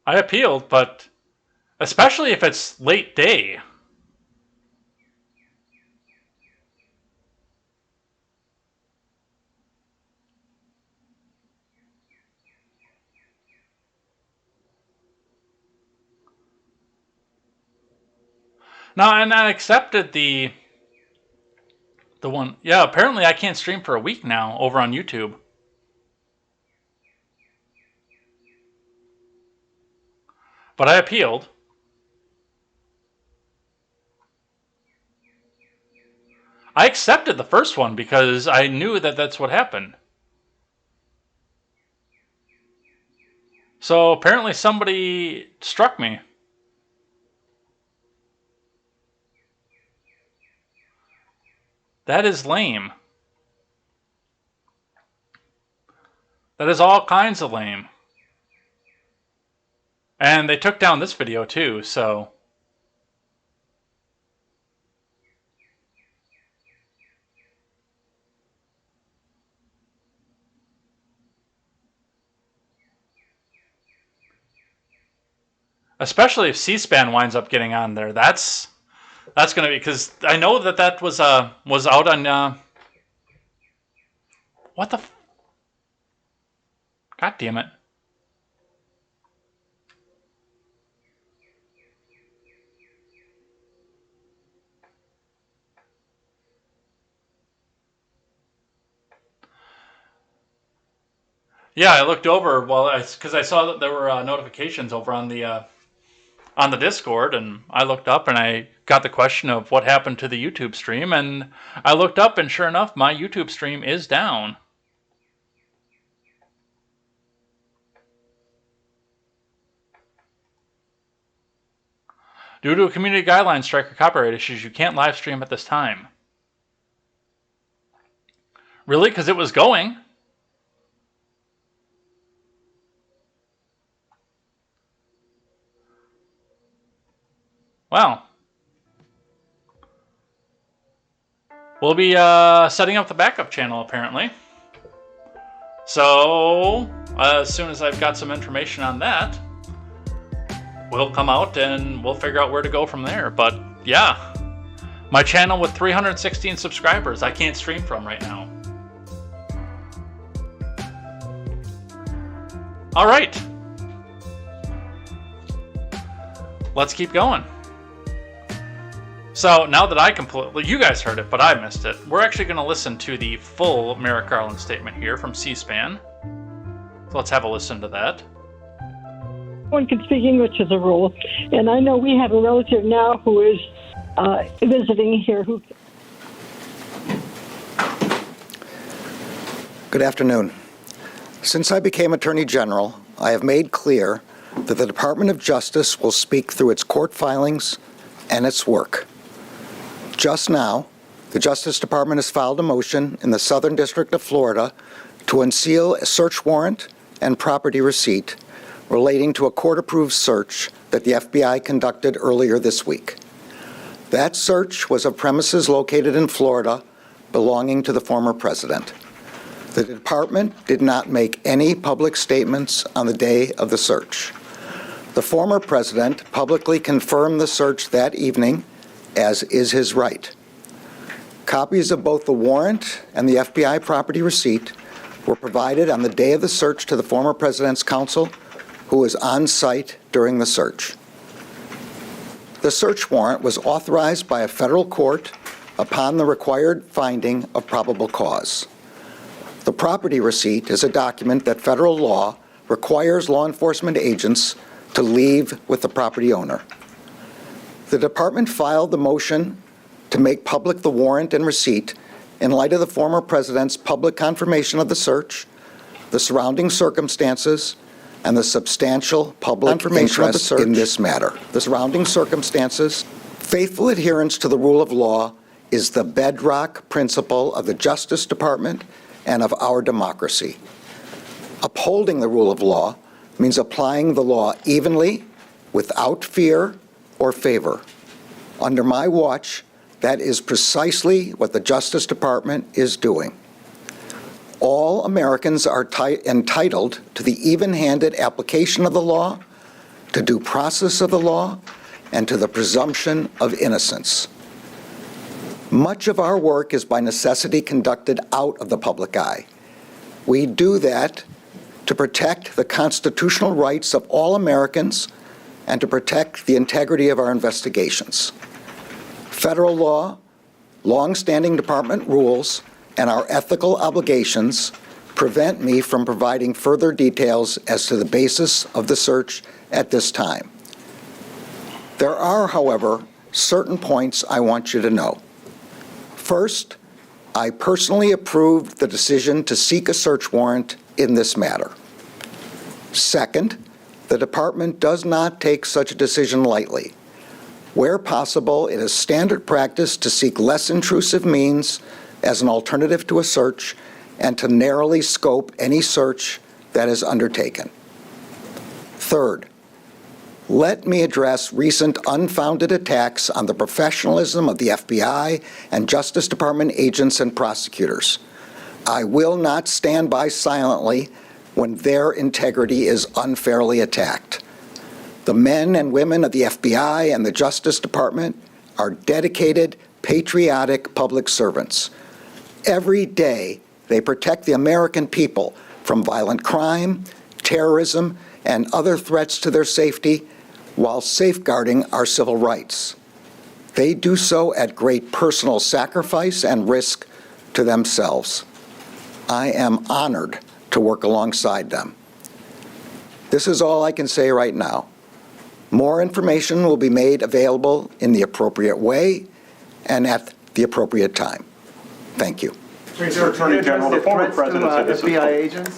I appealed, but especially if it's late day. No, and I accepted the one. Yeah, apparently I can't stream for a week now over on YouTube. But I appealed. I accepted the first one because I knew that that's what happened. So apparently somebody struck me. That is lame. That is all kinds of lame. And they took down this video too, so... Especially if C-SPAN winds up getting on there. That's going to be... Because I know that was out on... What the... God damn it. Yeah, I looked over because I saw that there were notifications over on the Discord, and I looked up and I got the question of what happened to the YouTube stream, and I looked up and sure enough, my YouTube stream is down. Due to a community guideline strike or copyright issues, you can't live stream at this time. Really? Because it was going. Wow. We'll be setting up the backup channel, apparently. So, as soon as I've got some information on that, we'll come out and we'll figure out where to go from there. But, yeah. My channel with 316 subscribers, I can't stream from right now. All right. Let's keep going. So now that you guys heard it, but I missed it, we're actually going to listen to the full Merrick Garland statement here from C-SPAN. So let's have a listen to that. One can speak English as a rule, and I know we have a relative now who is visiting here. Good afternoon. Since I became Attorney General, I have made clear that the Department of Justice will speak through its court filings and its work. Just now, the Justice Department has filed a motion in the Southern District of Florida to unseal a search warrant and property receipt relating to a court-approved search that the FBI conducted earlier this week. That search was of premises located in Florida belonging to the former president. The department did not make any public statements on the day of the search. The former president publicly confirmed the search that evening, as is his right. Copies of both the warrant and the FBI property receipt were provided on the day of the search to the former president's counsel, who was on site during the search. The search warrant was authorized by a federal court upon the required finding of probable cause. The property receipt is a document that federal law requires law enforcement agents to leave with the property owner. The department filed the motion to make public the warrant and receipt in light of the former president's public confirmation of the search, the surrounding circumstances, and the substantial public interest in this matter. The surrounding circumstances, faithful adherence to the rule of law is the bedrock principle of the Justice Department and of our democracy. Upholding the rule of law means applying the law evenly, without fear or favor. Under my watch, that is precisely what the Justice Department is doing. All Americans are entitled to the even-handed application of the law to due process of the law, and to the presumption of innocence. Much of our work is by necessity conducted out of the public eye. We do that to protect the constitutional rights of all Americans and to protect the integrity of our investigations. Federal law, long-standing department rules, and our ethical obligations prevent me from providing further details as to the basis of the search at this time. There are, however, certain points I want you to know. First, I personally approved the decision to seek a search warrant in this matter. Second, the department does not take such a decision lightly. Where possible, it is standard practice to seek less intrusive means as an alternative to a search and to narrowly scope any search that is undertaken. Third, let me address recent unfounded attacks on the professionalism of the FBI and Justice Department agents and prosecutors. I will not stand by silently when their integrity is unfairly attacked. The men and women of the FBI and the Justice Department are dedicated, patriotic public servants. Every day, they protect the American people from violent crime, terrorism, and other threats to their safety while safeguarding our civil rights. They do so at great personal sacrifice and risk to themselves. I am honored to work alongside them. This is all I can say right now. More information will be made available in the appropriate way and at the appropriate time. Thank you. Mr. Attorney General, the former president said this FBI agents.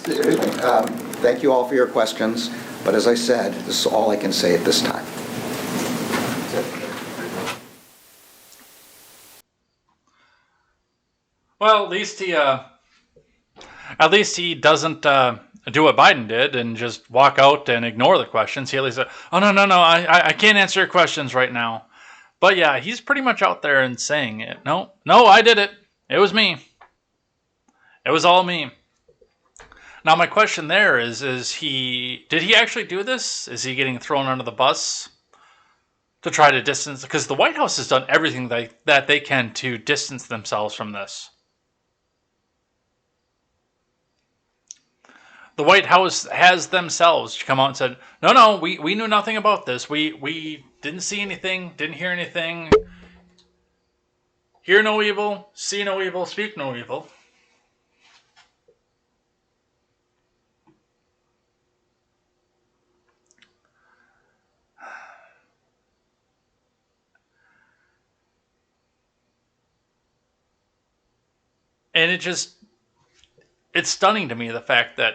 Thank you all for your questions, but as I said, this is all I can say at this time. Well, at least he doesn't do what Biden did and just walk out and ignore the questions. He at least said, "Oh no, I can't answer your questions right now." But yeah, he's pretty much out there and saying it. No, I did it. It was me. It was all me. Now my question there is did he actually do this? Is he getting thrown under the bus to try to distance? Because the White House has done everything that they can to distance themselves from this. The White House has themselves come out and said, no, we knew nothing about this. We didn't see anything, didn't hear anything. Hear no evil, see no evil, speak no evil. And it's stunning to me, the fact that,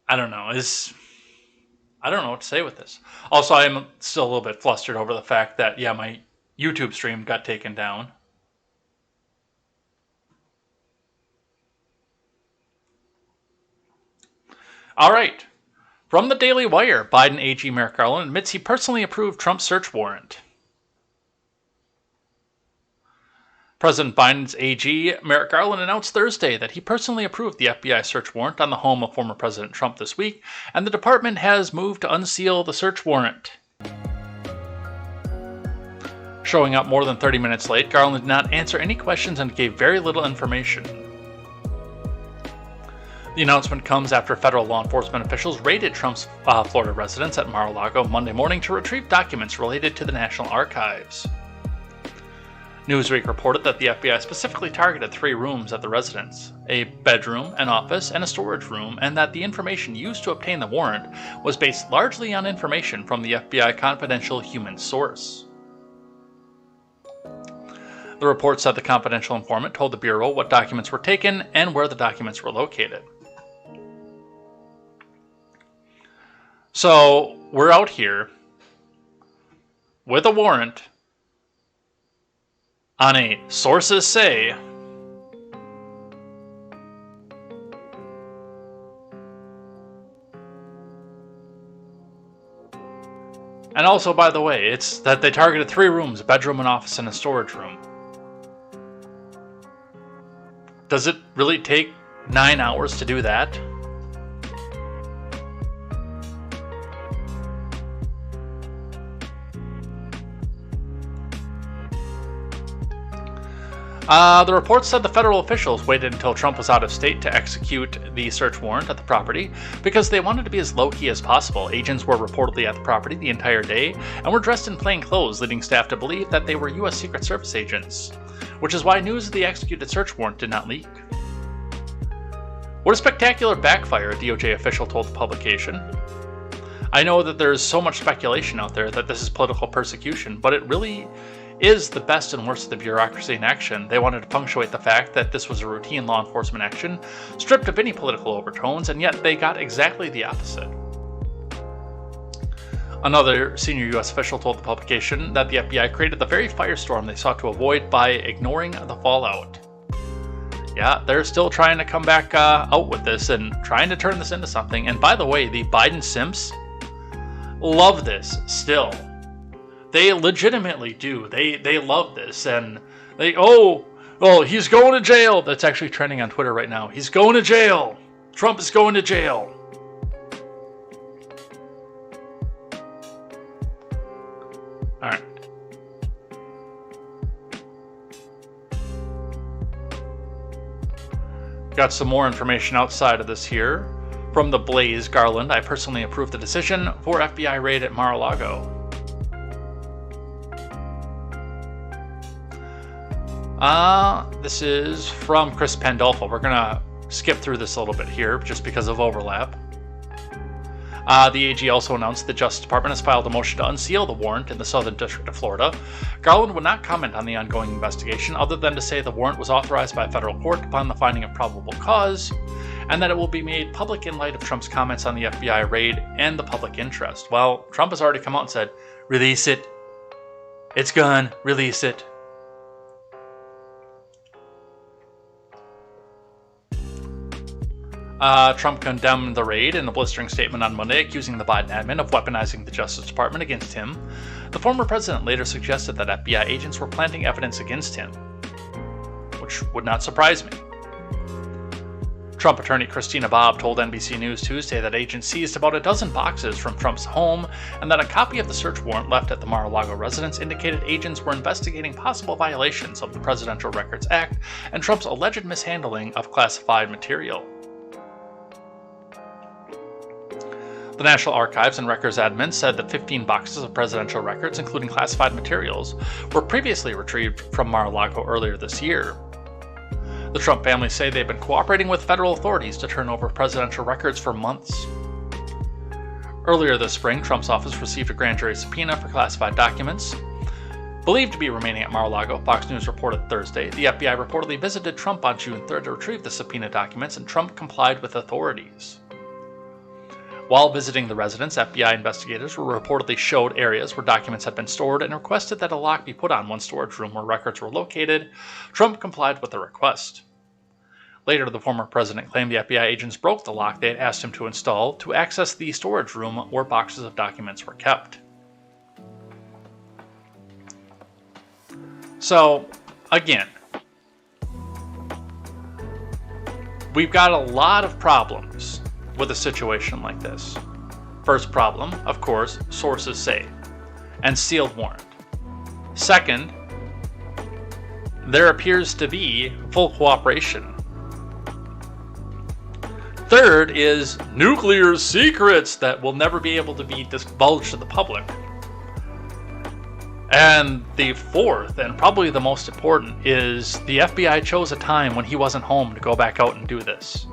I don't know what to say with this. Also, I'm still a little bit flustered over the fact that, yeah, my YouTube stream got taken down. All right. From the Daily Wire, Biden AG Merrick Garland admits he personally approved Trump's search warrant. President Biden's AG, Merrick Garland, announced Thursday that he personally approved the FBI search warrant on the home of former President Trump this week, and the department has moved to unseal the search warrant. Showing up more than 30 minutes late, Garland did not answer any questions and gave very little information. The announcement comes after federal law enforcement officials raided Trump's Florida residence at Mar-a-Lago Monday morning to retrieve documents related to the National Archives. Newsweek reported that the FBI specifically targeted 3 rooms at the residence, a bedroom, an office, and a storage room, and that the information used to obtain the warrant was based largely on information from the FBI confidential human source. The report said the confidential informant told the Bureau what documents were taken and where the documents were located. So, we're out here with a warrant on a sources say and also, by the way, it's that they targeted 3 rooms, a bedroom, an office, and a storage room. Does it really take 9 hours to do that? The report said the federal officials waited until Trump was out of state to execute the search warrant at the property because they wanted to be as low-key as possible. Agents were reportedly at the property the entire day and were dressed in plain clothes, leading staff to believe that they were U.S. Secret Service agents, which is why news of the executed search warrant did not leak. What a spectacular backfire, a DOJ official told the publication. I know that there's so much speculation out there that this is political persecution, but it really is the best and worst of the bureaucracy in action. They wanted to punctuate the fact that this was a routine law enforcement action, stripped of any political overtones, and yet they got exactly the opposite. Another senior U.S. official told the publication that the FBI created the very firestorm they sought to avoid by ignoring the fallout. Yeah, they're still trying to come back out with this and trying to turn this into something. And by the way, the Biden simps love this still. They legitimately do. They love this, and they he's going to jail. That's actually trending on Twitter right now. He's going to jail. Trump is going to jail. All right. Got some more information outside of this here. From the Blaze, Garland, I personally approve the decision for FBI raid at Mar-a-Lago. This is from Chris Pandolfo. We're going to skip through this a little bit here just because of overlap. The AG also announced the Justice Department has filed a motion to unseal the warrant in the Southern District of Florida. Garland would not comment on the ongoing investigation other than to say the warrant was authorized by a federal court upon the finding of probable cause, and that it will be made public in light of Trump's comments on the FBI raid and the public interest. Well, Trump has already come out and said, release it. It's gone. Release it. Trump condemned the raid in a blistering statement on Monday, accusing the Biden admin of weaponizing the Justice Department against him. The former president later suggested that FBI agents were planting evidence against him, which would not surprise me. Trump attorney Christina Bobb told NBC News Tuesday that agents seized about a dozen boxes from Trump's home and that a copy of the search warrant left at the Mar-a-Lago residence indicated agents were investigating possible violations of the Presidential Records Act and Trump's alleged mishandling of classified material. The National Archives and Records admin said that 15 boxes of presidential records, including classified materials, were previously retrieved from Mar-a-Lago earlier this year. The Trump family say they've been cooperating with federal authorities to turn over presidential records for months. Earlier this spring, Trump's office received a grand jury subpoena for classified documents. Believed to be remaining at Mar-a-Lago, Fox News reported Thursday, the FBI reportedly visited Trump on June 3rd to retrieve the subpoena documents, and Trump complied with authorities. While visiting the residence, FBI investigators were reportedly showed areas where documents had been stored and requested that a lock be put on one storage room where records were located. Trump complied with the request. Later, the former president claimed the FBI agents broke the lock they had asked him to install to access the storage room where boxes of documents were kept. So, again, we've got a lot of problems with a situation like this. First problem, of course, sources say, and sealed warrant. Second, there appears to be full cooperation. Third is nuclear secrets that will never be able to be divulged to the public. And the fourth, and probably the most important, is the FBI chose a time when he wasn't home to go back out and do this,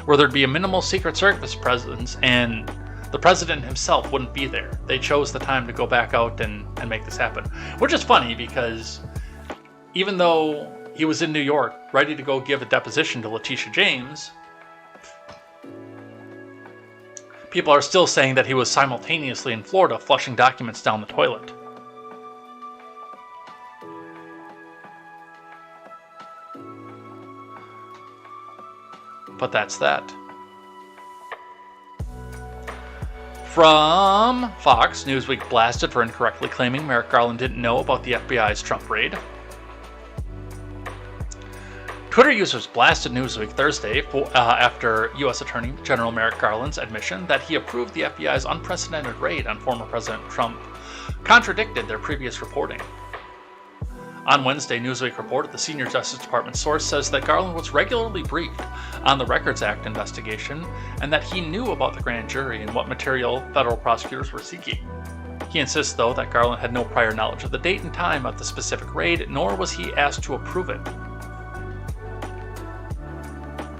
where there'd be a minimal Secret Service presence and the president himself wouldn't be there. They chose the time to go back out and make this happen. Which is funny because even though he was in New York ready to go give a deposition to Letitia James, people are still saying that he was simultaneously in Florida flushing documents down the toilet. But that's that. From Fox, Newsweek blasted for incorrectly claiming Merrick Garland didn't know about the FBI's Trump raid. Twitter users blasted Newsweek Thursday after U.S. Attorney General Merrick Garland's admission that he approved the FBI's unprecedented raid on former President Trump contradicted their previous reporting. On Wednesday, Newsweek reported the senior Justice Department source says that Garland was regularly briefed on the Records Act investigation and that he knew about the grand jury and what material federal prosecutors were seeking. He insists, though, that Garland had no prior knowledge of the date and time of the specific raid, nor was he asked to approve it.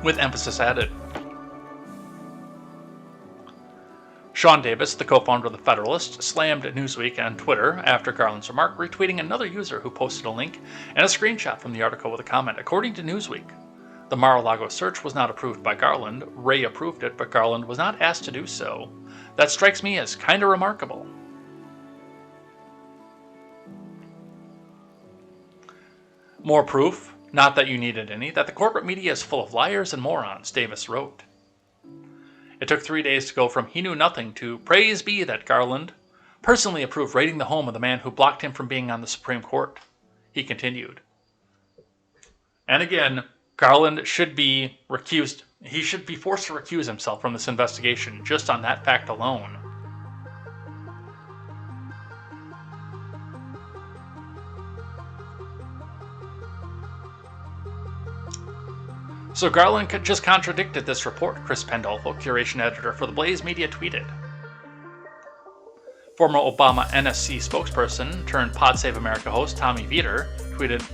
With emphasis added. Sean Davis, the co-founder of The Federalist, slammed Newsweek on Twitter after Garland's remark, retweeting another user who posted a link and a screenshot from the article with a comment. According to Newsweek, the Mar-a-Lago search was not approved by Garland. Ray approved it, but Garland was not asked to do so. That strikes me as kind of remarkable. More proof, not that you needed any, that the corporate media is full of liars and morons, Davis wrote. It took 3 days to go from he knew nothing to praise be that Garland personally approved raiding the home of the man who blocked him from being on the Supreme Court. He continued. And again, Garland should be recused. He should be forced to recuse himself from this investigation just on that fact alone. So Garland just contradicted this report, Chris Pandolfo, curation editor for the Blaze Media, tweeted. Former Obama NSC spokesperson turned Pod Save America host Tommy Vietor tweeted,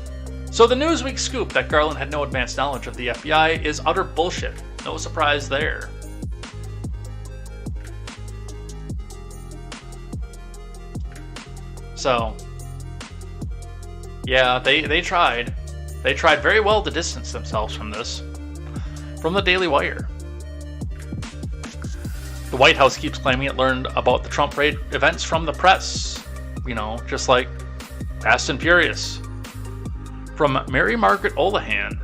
"So the Newsweek scoop that Garland had no advance knowledge of the FBI is utter bullshit. No surprise there." So, yeah, they tried. They tried very well to distance themselves from this. From the Daily Wire. The White House keeps claiming it learned about the Trump raid events from the press. You know, just like Fast and Furious. From Mary Margaret Olahan.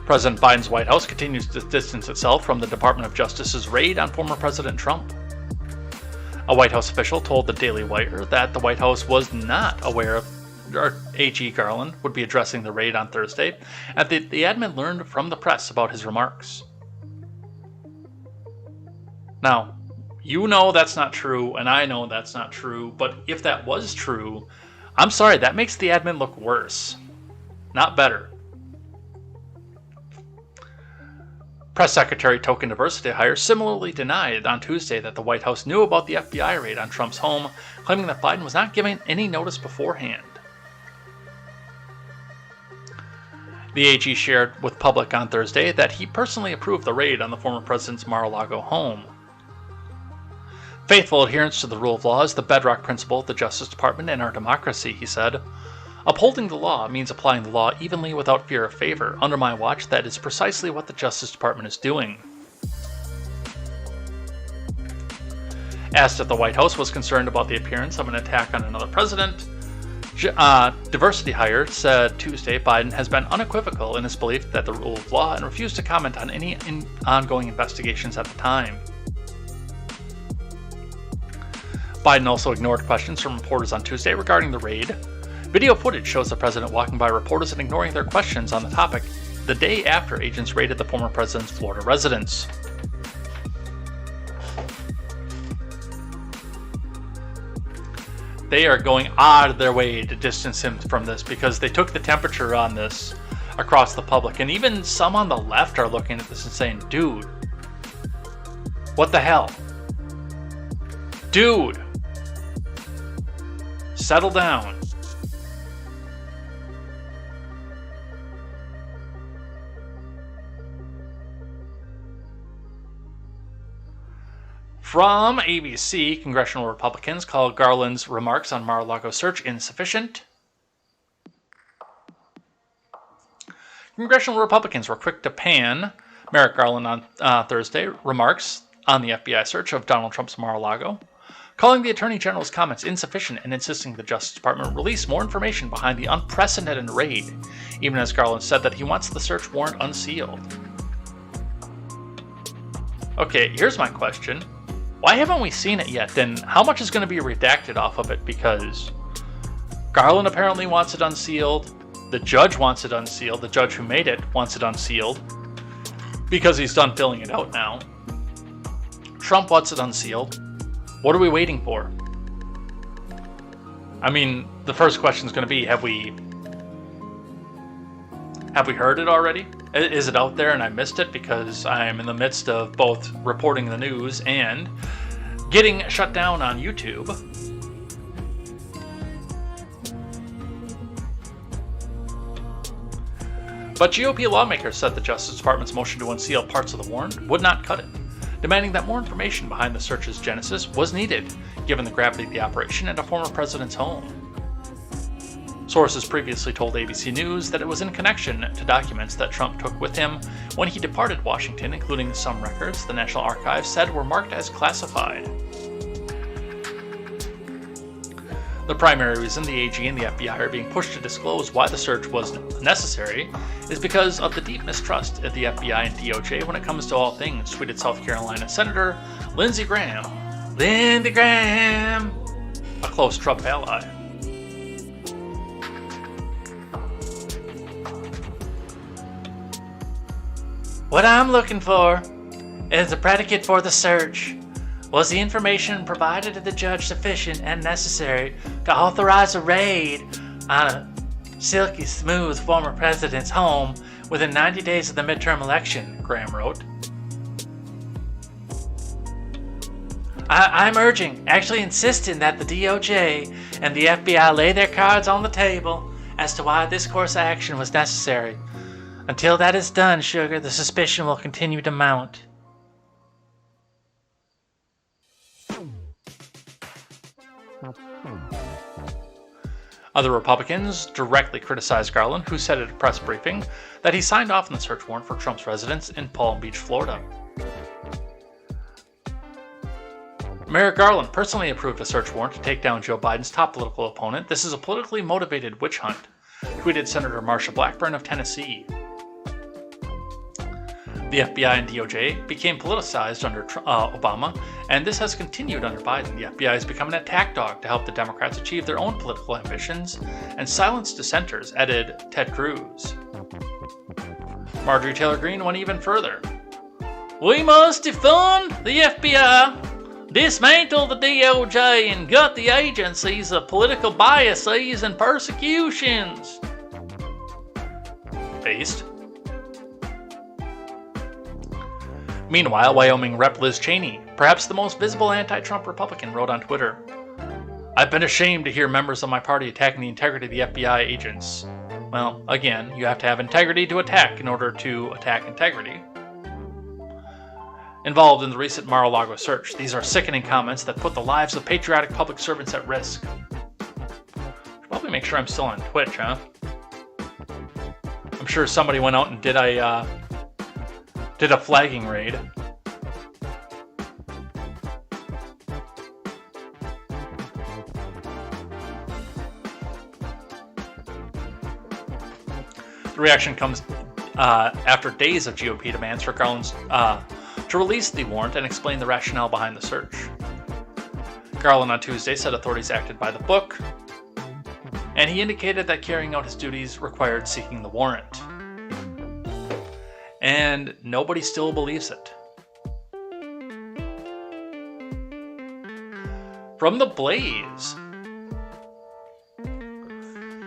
President Biden's White House continues to distance itself from the Department of Justice's raid on former President Trump. A White House official told the Daily Wire that the White House was not aware of AG Garland would be addressing the raid on Thursday, and the admin learned from the press about his remarks. Now, you know that's not true, and I know that's not true, but if that was true, I'm sorry, that makes the admin look worse, not better. Press Secretary Token Diversity Hire similarly denied on Tuesday that the White House knew about the FBI raid on Trump's home, claiming that Biden was not given any notice beforehand. The AG shared with public on Thursday that he personally approved the raid on the former president's Mar-a-Lago home. Faithful adherence to the rule of law is the bedrock principle of the Justice Department and our democracy, he said. Upholding the law means applying the law evenly without fear of favor. Under my watch, that is precisely what the Justice Department is doing. Asked if the White House was concerned about the appearance of an attack on another president, Diversity Hire said Tuesday Biden has been unequivocal in his belief that the rule of law and refused to comment on any ongoing investigations at the time. Biden also ignored questions from reporters on Tuesday regarding the raid. Video footage shows the president walking by reporters and ignoring their questions on the topic the day after agents raided the former president's Florida residence. They are going out of their way to distance him from this because they took the temperature on this across the public. And even some on the left are looking at this and saying, dude, what the hell? Dude, settle down. From ABC, congressional Republicans call Garland's remarks on Mar-a-Lago search insufficient. Congressional Republicans were quick to pan Merrick Garland on Thursday remarks on the FBI search of Donald Trump's Mar-a-Lago, calling the Attorney General's comments insufficient and insisting the Justice Department release more information behind the unprecedented raid, even as Garland said that he wants the search warrant unsealed. Okay, here's my question. Why haven't we seen it yet? Then how much is going to be redacted off of it? Because Garland apparently wants it unsealed. The judge wants it unsealed. The judge who made it wants it unsealed because he's done filling it out now. Trump wants it unsealed. What are we waiting for? I mean, the first question is going to be, have we heard it already? Is it out there and I missed it because I'm in the midst of both reporting the news and getting shut down on YouTube? But GOP lawmakers said the Justice Department's motion to unseal parts of the warrant would not cut it, demanding that more information behind the search's genesis was needed, given the gravity of the operation at a former president's home. Sources previously told ABC News that it was in connection to documents that Trump took with him when he departed Washington, including some records the National Archives said were marked as classified. The primary reason the AG and the FBI are being pushed to disclose why the search was necessary is because of the deep mistrust of the FBI and DOJ when it comes to all things, tweeted South Carolina Senator Lindsey Graham. Lindsey Graham, a close Trump ally. What I'm looking for is a predicate for the search. Was the information provided to the judge sufficient and necessary to authorize a raid on a silky smooth former president's home within 90 days of the midterm election, Graham wrote. I'm urging, actually insisting that the DOJ and the FBI lay their cards on the table as to why this course of action was necessary. Until that is done, Sugar, the suspicion will continue to mount. Other Republicans directly criticized Garland, who said at a press briefing that he signed off on the search warrant for Trump's residence in Palm Beach, Florida. Mayor Garland personally approved a search warrant to take down Joe Biden's top political opponent. This is a politically motivated witch hunt, tweeted Senator Marsha Blackburn of Tennessee. The FBI and DOJ became politicized under Obama, and this has continued under Biden. The FBI has become an attack dog to help the Democrats achieve their own political ambitions and silence dissenters, added Ted Cruz. Marjorie Taylor Greene went even further. We must defund the FBI, dismantle the DOJ, and gut the agencies of political biases and persecutions. Based. Meanwhile, Wyoming Rep. Liz Cheney, perhaps the most visible anti-Trump Republican, wrote on Twitter, I've been ashamed to hear members of my party attacking the integrity of the FBI agents. Well, again, you have to have integrity to attack in order to attack integrity. Involved in the recent Mar-a-Lago search, these are sickening comments that put the lives of patriotic public servants at risk. Should probably make sure I'm still on Twitch, huh? I'm sure somebody went out and did a flagging raid. The reaction comes after days of GOP demands for Garland to release the warrant and explain the rationale behind the search. Garland on Tuesday said authorities acted by the book, and he indicated that carrying out his duties required seeking the warrant. And nobody still believes it. From the Blaze,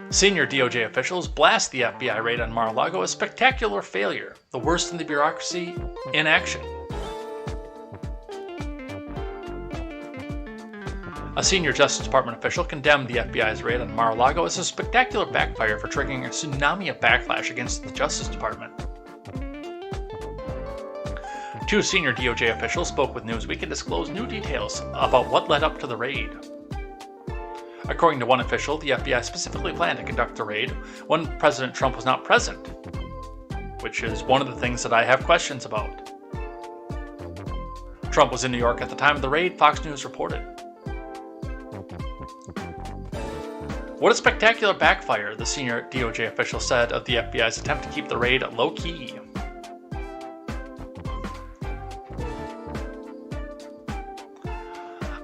senior DOJ officials blast the FBI raid on Mar-a-Lago as spectacular failure, the worst in the bureaucracy in action. A senior Justice Department official condemned the FBI's raid on Mar-a-Lago as a spectacular backfire for triggering a tsunami of backlash against the Justice Department. Two senior DOJ officials spoke with Newsweek and disclosed new details about what led up to the raid. According to one official, the FBI specifically planned to conduct the raid when President Trump was not present, which is one of the things that I have questions about. Trump was in New York at the time of the raid, Fox News reported. What a spectacular backfire, the senior DOJ official said of the FBI's attempt to keep the raid low-key.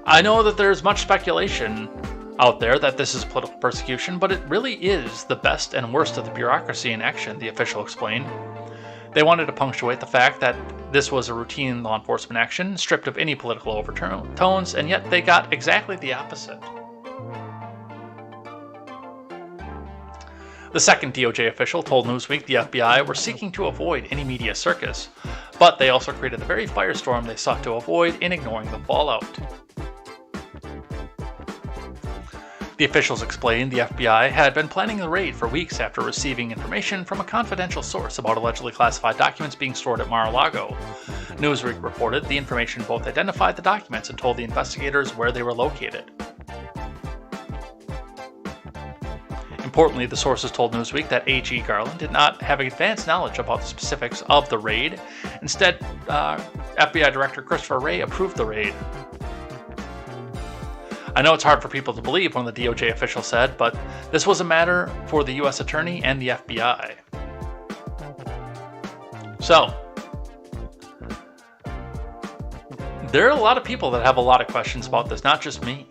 I know that there's much speculation out there that this is political persecution, but it really is the best and worst of the bureaucracy in action, the official explained. They wanted to punctuate the fact that this was a routine law enforcement action, stripped of any political overtones, and yet they got exactly the opposite. The second DOJ official told Newsweek the FBI were seeking to avoid any media circus, but they also created the very firestorm they sought to avoid in ignoring the fallout. The officials explained the FBI had been planning the raid for weeks after receiving information from a confidential source about allegedly classified documents being stored at Mar-a-Lago. Newsweek reported the information both identified the documents and told the investigators where they were located. Importantly, the sources told Newsweek that A.G. Garland did not have advanced knowledge about the specifics of the raid. Instead, FBI Director Christopher Wray approved the raid. I know it's hard for people to believe, one of the DOJ officials said, but this was a matter for the U.S. Attorney and the FBI. So, there are a lot of people that have a lot of questions about this, not just me.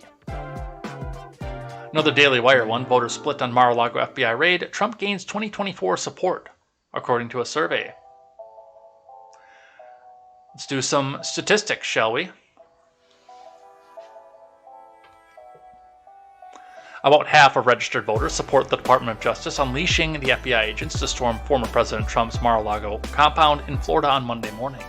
Another Daily Wire one, voters split on Mar-a-Lago FBI raid, Trump gains 2024 support, according to a survey. Let's do some statistics, shall we? About half of registered voters support the Department of Justice unleashing the FBI agents to storm former President Trump's Mar-a-Lago compound in Florida on Monday morning.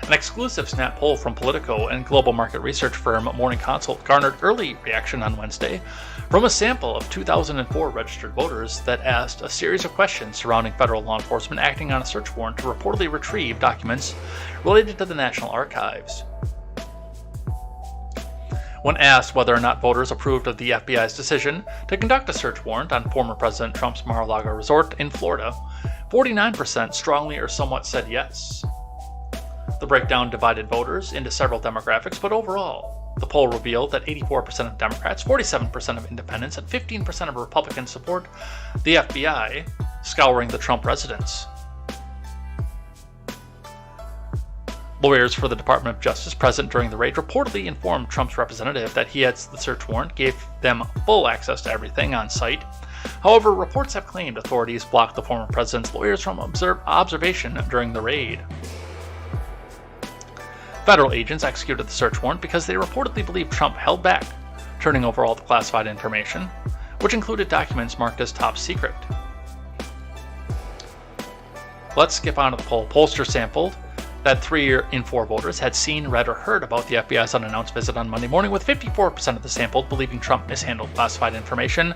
An exclusive Snap poll from Politico and global market research firm Morning Consult garnered early reaction on Wednesday from a sample of 2004 registered voters that asked a series of questions surrounding federal law enforcement acting on a search warrant to reportedly retrieve documents related to the National Archives. When asked whether or not voters approved of the FBI's decision to conduct a search warrant on former President Trump's Mar-a-Lago resort in Florida, 49% strongly or somewhat said yes. The breakdown divided voters into several demographics, but overall, the poll revealed that 84% of Democrats, 47% of independents, and 15% of Republicans support the FBI scouring the Trump residence. Lawyers for the Department of Justice present during the raid reportedly informed Trump's representative that he had the search warrant, gave them full access to everything on site. However, reports have claimed authorities blocked the former president's lawyers from observation during the raid. Federal agents executed the search warrant because they reportedly believed Trump held back, turning over all the classified information, which included documents marked as top secret. Let's skip on to the poll. Pollsters sampled that 3 in 4 voters had seen, read, or heard about the FBI's unannounced visit on Monday morning, with 54% of the sampled believing Trump mishandled classified information.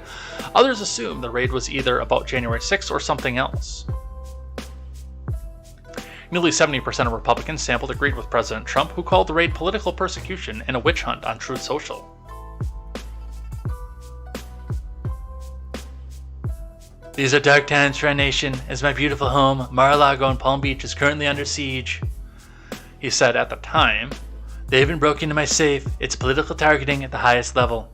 Others assumed the raid was either about January 6th or something else. Nearly 70% of Republicans sampled agreed with President Trump, who called the raid political persecution and a witch hunt on Truth Social. These are dark times for our nation, as my beautiful home, Mar-a-Lago in Palm Beach, is currently under siege, he said at the time. They even broke into my safe. It's political targeting at the highest level.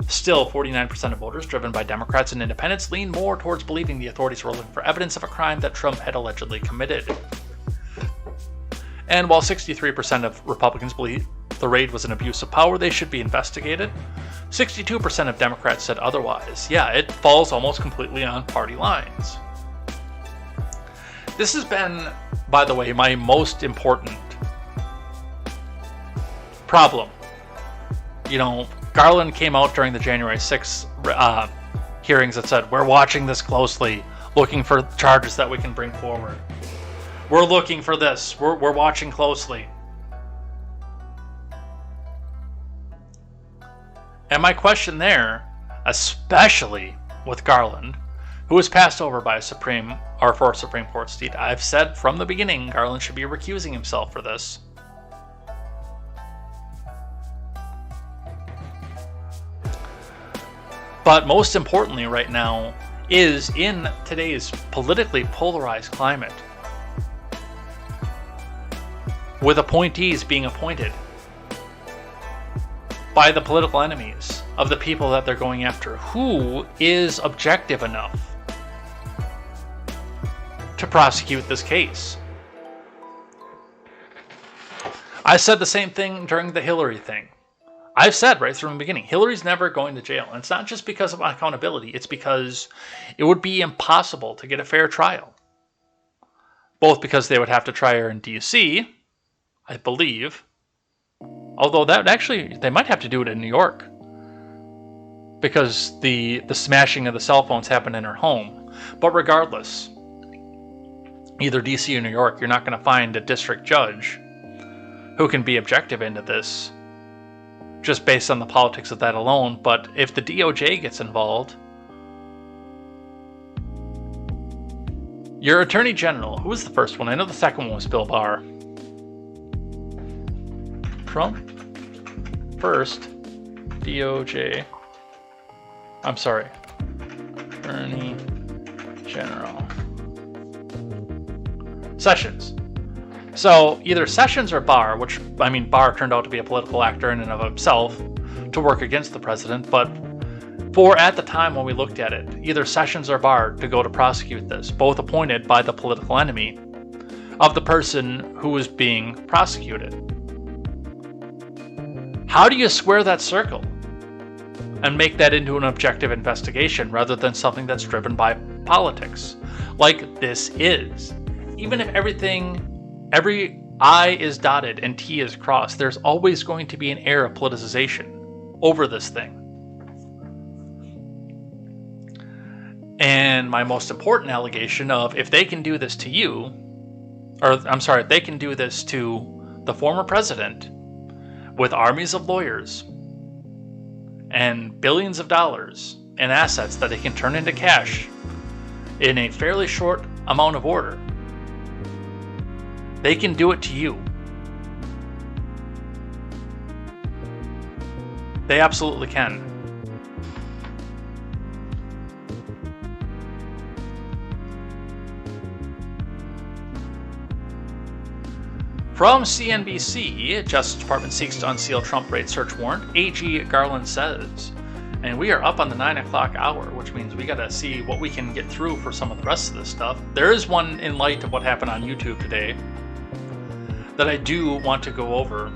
Still, 49% of voters, driven by Democrats and independents, lean more towards believing the authorities were looking for evidence of a crime that Trump had allegedly committed. And while 63% of Republicans believe the raid was an abuse of power, they should be investigated, 62% of Democrats said otherwise. Yeah, it falls almost completely on party lines. This has been, by the way, my most important problem. You know, Garland came out during the January 6th hearings that said, we're watching this closely, looking for charges that we can bring forward. We're looking for this. We're watching closely. And my question there, especially with Garland, who was passed over by for a Supreme Court seat, I've said from the beginning Garland should be recusing himself for this. But most importantly right now is in today's politically polarized climate, with appointees being appointed by the political enemies of the people that they're going after, who is objective enough to prosecute this case? I said the same thing during the Hillary thing. I've said right from the beginning, Hillary's never going to jail. And it's not just because of accountability. It's because it would be impossible to get a fair trial. both because they would have to try her in D.C., I believe. Although they might have to do it in New York, because the smashing of the cell phones happened in her home. But regardless, either DC or New York, you're not going to find a district judge who can be objective into this just based on the politics of that alone. But if the DOJ gets involved, your Attorney General, who was the first one? I know the second one was Bill Barr. Trump first, DOJ. I'm sorry, Attorney General. Sessions. So either Sessions or Barr, which, I mean, Barr turned out to be a political actor in and of himself to work against the president, but at the time when we looked at it, either Sessions or Barr to go to prosecute this, both appointed by the political enemy of the person who was being prosecuted. How do you square that circle and make that into an objective investigation rather than something that's driven by politics, like this is? Even if every I is dotted and T is crossed, there's always going to be an air of politicization over this thing. And my most important allegation of, if they can do this to you, if they can do this to the former president with armies of lawyers and billions of dollars in assets that they can turn into cash in a fairly short amount of order, they can do it to you. They absolutely can. From CNBC, Justice Department seeks to unseal Trump raid search warrant, AG Garland says. And we are up on the 9 o'clock hour, which means we gotta see what we can get through for some of the rest of this stuff. There is one in light of what happened on YouTube today that I do want to go over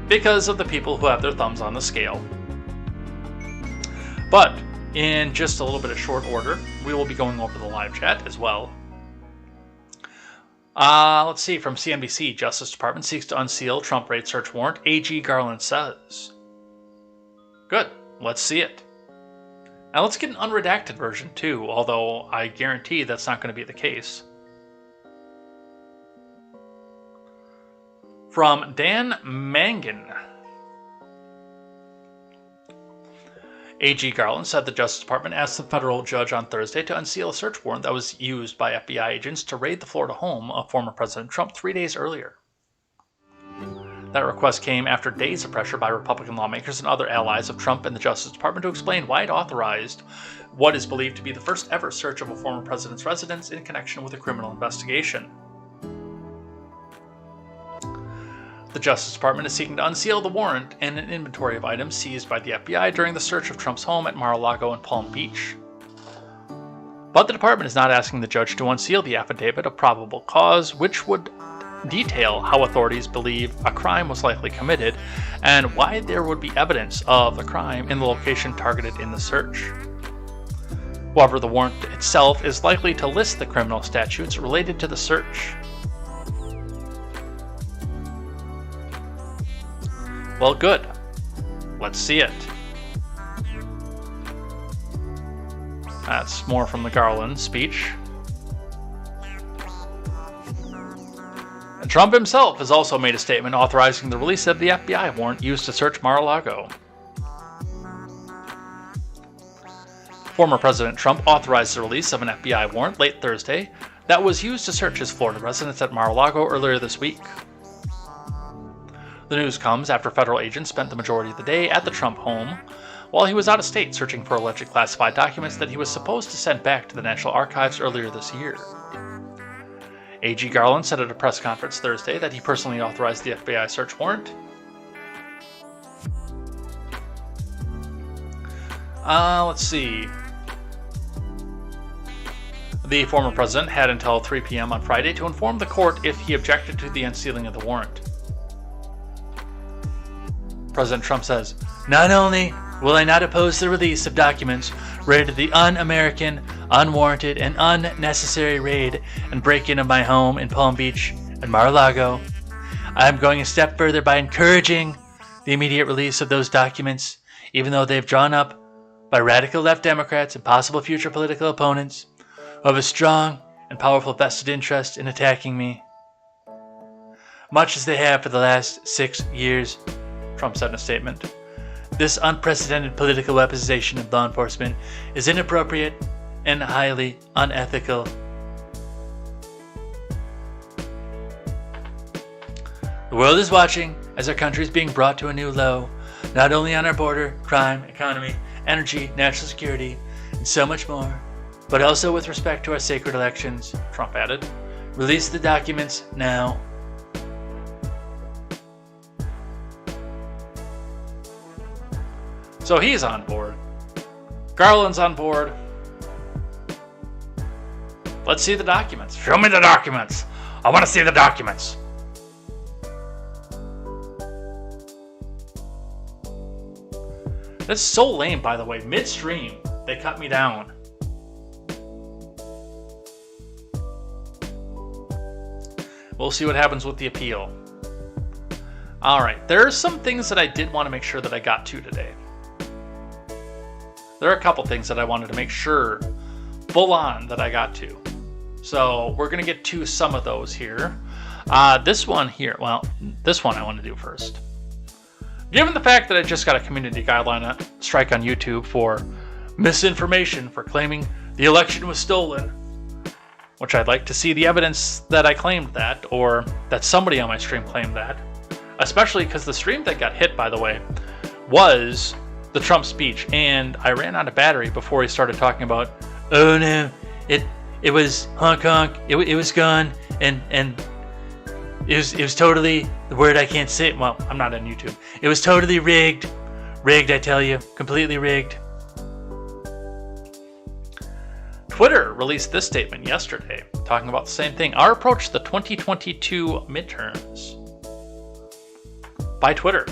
because of the people who have their thumbs on the scale. But in just a little bit of short order, we will be going over the live chat as well. Let's see, from CNBC, Justice Department seeks to unseal Trump raid search warrant, AG Garland says. Good, let's see it. And let's get an unredacted version too, although I guarantee that's not going to be the case. From Dan Mangan. AG Garland said the Justice Department asked the federal judge on Thursday to unseal a search warrant that was used by FBI agents to raid the Florida home of former President Trump 3 days earlier. That request came after days of pressure by Republican lawmakers and other allies of Trump and the Justice Department to explain why it authorized what is believed to be the first ever search of a former president's residence in connection with a criminal investigation. The Justice Department is seeking to unseal the warrant and an inventory of items seized by the FBI during the search of Trump's home at Mar-a-Lago and Palm Beach. But the department is not asking the judge to unseal the affidavit of probable cause, which would detail how authorities believe a crime was likely committed and why there would be evidence of the crime in the location targeted in the search. However, the warrant itself is likely to list the criminal statutes related to the search. Well, good. Let's see it. That's more from the Garland speech. And Trump himself has also made a statement authorizing the release of the FBI warrant used to search Mar-a-Lago. Former President Trump authorized the release of an FBI warrant late Thursday that was used to search his Florida residence at Mar-a-Lago earlier this week. The news comes after federal agents spent the majority of the day at the Trump home while he was out of state searching for alleged classified documents that he was supposed to send back to the National Archives earlier this year. AG Garland said at a press conference Thursday that he personally authorized the FBI search warrant. Let's see. The former president had until 3 p.m. on Friday to inform the court if he objected to the unsealing of the warrant. President Trump says, "Not only will I not oppose the release of documents related to the un-American, unwarranted, and unnecessary raid and break-in of my home in Palm Beach and Mar-a-Lago. I am going a step further by encouraging the immediate release of those documents, even though they've drawn up by radical left Democrats and possible future political opponents who have a strong and powerful vested interest in attacking me, much as they have for the last 6 years, Trump said in a statement. This unprecedented political weaponization of law enforcement is inappropriate and highly unethical. The world is watching as our country is being brought to a new low, not only on our border, crime, economy, energy, national security, and so much more, but also with respect to our sacred elections, Trump added. Release the documents now. So he's on board. Garland's on board. Let's see the documents. Show me the documents. I want to see the documents. That's so lame, by the way. Midstream, they cut me down. We'll see what happens with the appeal. Alright, there are some things that I did want to make sure that I got to today. There are a couple things that I wanted to make sure full on that I got to. So we're going to get to some of those here. This one here, well, this one I want to do first. Given the fact that I just got a community guideline strike on YouTube for misinformation for claiming the election was stolen, which I'd like to see the evidence that I claimed that, or that somebody on my stream claimed that, especially because the stream that got hit, by the way, was the Trump speech, and I ran out of battery before he started talking about, oh no, it was honk honk, it was gone, and it was totally, the word I can't say, well, I'm not on YouTube. It was totally rigged. Rigged, I tell you. Completely rigged. Twitter released this statement yesterday, talking about the same thing. Our approach to the 2022 midterms. By Twitter.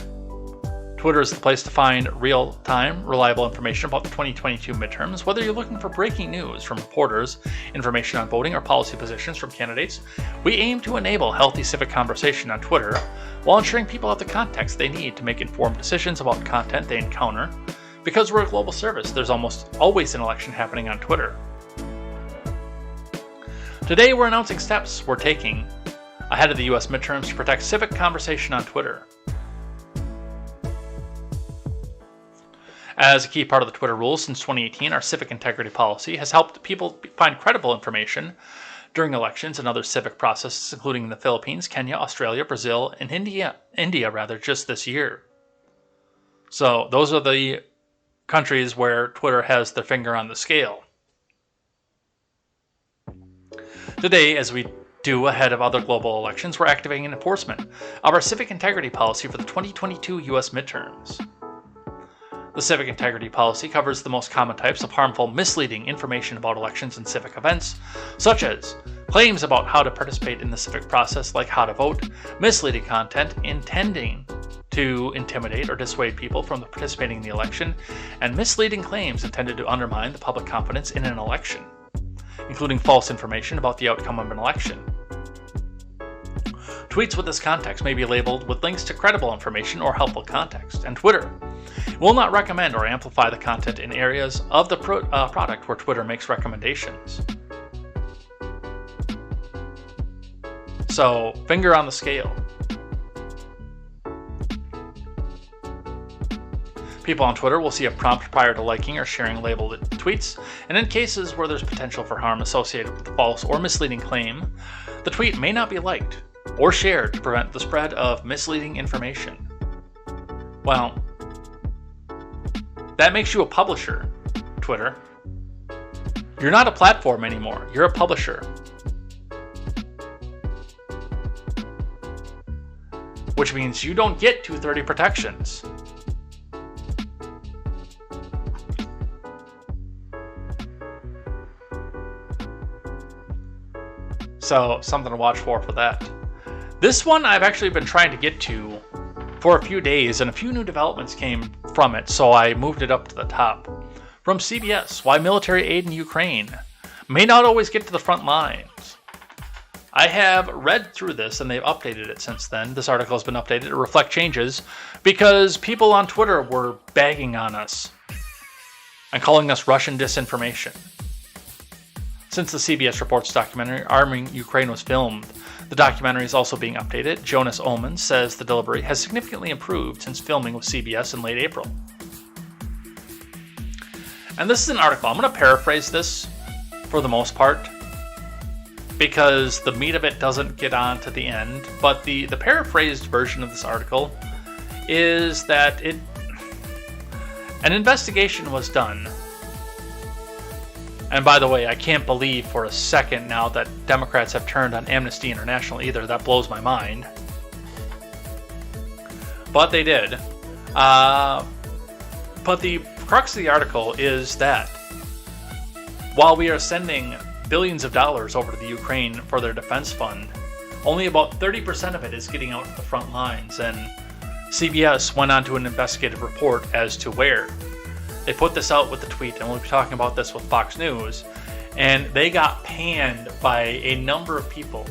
Twitter is the place to find real-time, reliable information about the 2022 midterms, whether you're looking for breaking news from reporters, information on voting, or policy positions from candidates. We aim to enable healthy civic conversation on Twitter while ensuring people have the context they need to make informed decisions about content they encounter. Because we're a global service, there's almost always an election happening on Twitter. Today, we're announcing steps we're taking ahead of the US midterms to protect civic conversation on Twitter. As a key part of the Twitter rules since 2018, our civic integrity policy has helped people find credible information during elections and other civic processes, including in the Philippines, Kenya, Australia, Brazil, and India just this year. So those are the countries where Twitter has their finger on the scale. Today, as we do ahead of other global elections, we're activating enforcement of our civic integrity policy for the 2022 US midterms. The civic integrity policy covers the most common types of harmful, misleading information about elections and civic events, such as claims about how to participate in the civic process, like how to vote, misleading content intending to intimidate or dissuade people from participating in the election, and misleading claims intended to undermine the public confidence in an election, including false information about the outcome of an election. Tweets with this context may be labeled with links to credible information or helpful context, and Twitter will not recommend or amplify the content in areas of the product where Twitter makes recommendations. So, finger on the scale. People on Twitter will see a prompt prior to liking or sharing labeled tweets, and in cases where there's potential for harm associated with a false or misleading claim, the tweet may not be liked or shared to prevent the spread of misleading information. Well, that makes you a publisher, Twitter. You're not a platform anymore, you're a publisher. Which means you don't get 230 protections. So, something to watch for that. This one I've actually been trying to get to for a few days, and a few new developments came from it, so I moved it up to the top. From CBS, why military aid in Ukraine may not always get to the front lines. I have read through this, and they've updated it since then. This article has been updated to reflect changes because people on Twitter were bagging on us and calling us Russian disinformation. Since the CBS Reports documentary Arming Ukraine was filmed, the documentary is also being updated. Jonas Oman says the delivery has significantly improved since filming with CBS in late April. And this is an article. I'm going to paraphrase this for the most part, because the meat of it doesn't get on to the end. But the paraphrased version of this article is that an investigation was done. And by the way, I can't believe for a second now that Democrats have turned on Amnesty International either. That blows my mind. But they did. But the crux of the article is that while we are sending billions of dollars over to the Ukraine for their defense fund, only about 30% of it is getting out to the front lines. And CBS went on to an investigative report as to where. They put this out with the tweet, and we'll be talking about this with Fox News, and they got panned by a number of people.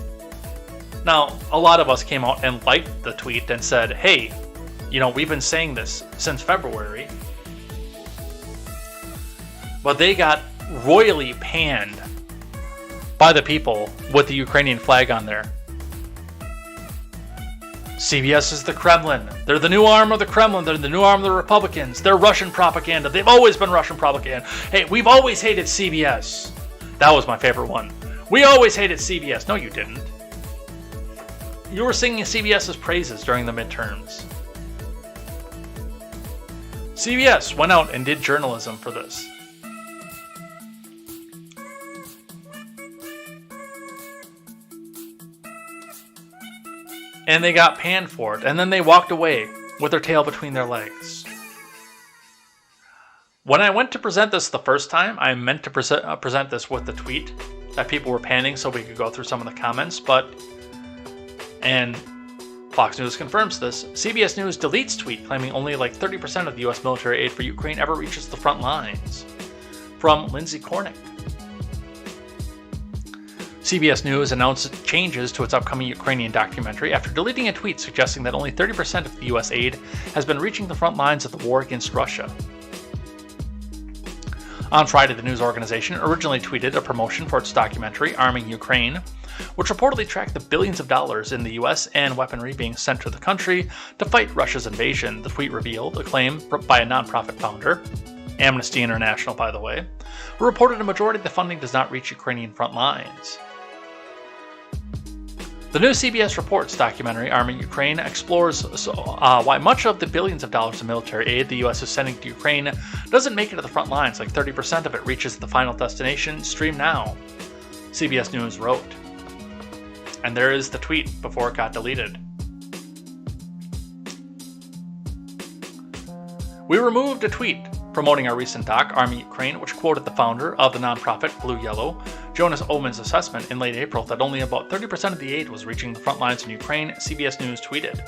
Now, a lot of us came out and liked the tweet and said, hey, we've been saying this since February. But they got royally panned by the people with the Ukrainian flag on there. CBS is the Kremlin. They're the new arm of the Kremlin. They're the new arm of the Republicans. They're Russian propaganda. They've always been Russian propaganda. Hey, we've always hated CBS. That was my favorite one. We always hated CBS. No, you didn't. You were singing CBS's praises during the midterms. CBS went out and did journalism for this. And they got panned for it, and then they walked away with their tail between their legs. When I went to present this the first time, I meant to present this with the tweet that people were panning so we could go through some of the comments, and Fox News confirms this, CBS News deletes tweet claiming only like 30% of the U.S. military aid for Ukraine ever reaches the front lines. From Lindsay Kornick. CBS News announced changes to its upcoming Ukrainian documentary after deleting a tweet suggesting that only 30% of the U.S. aid has been reaching the front lines of the war against Russia. On Friday, the news organization originally tweeted a promotion for its documentary, Arming Ukraine, which reportedly tracked the billions of dollars in the U.S. and weaponry being sent to the country to fight Russia's invasion. The tweet revealed a claim by a nonprofit founder, Amnesty International by the way, who reported a majority of the funding does not reach Ukrainian front lines. The new CBS Reports documentary, Arming Ukraine, explores why much of the billions of dollars of military aid the U.S. is sending to Ukraine doesn't make it to the front lines, like 30% of it reaches the final destination. Stream now, CBS News wrote. And there is the tweet before it got deleted. We removed a tweet promoting our recent doc, Arming Ukraine, which quoted the founder of the nonprofit Blue Yellow, Jonas Oman's assessment in late April that only about 30% of the aid was reaching the front lines in Ukraine, CBS News tweeted.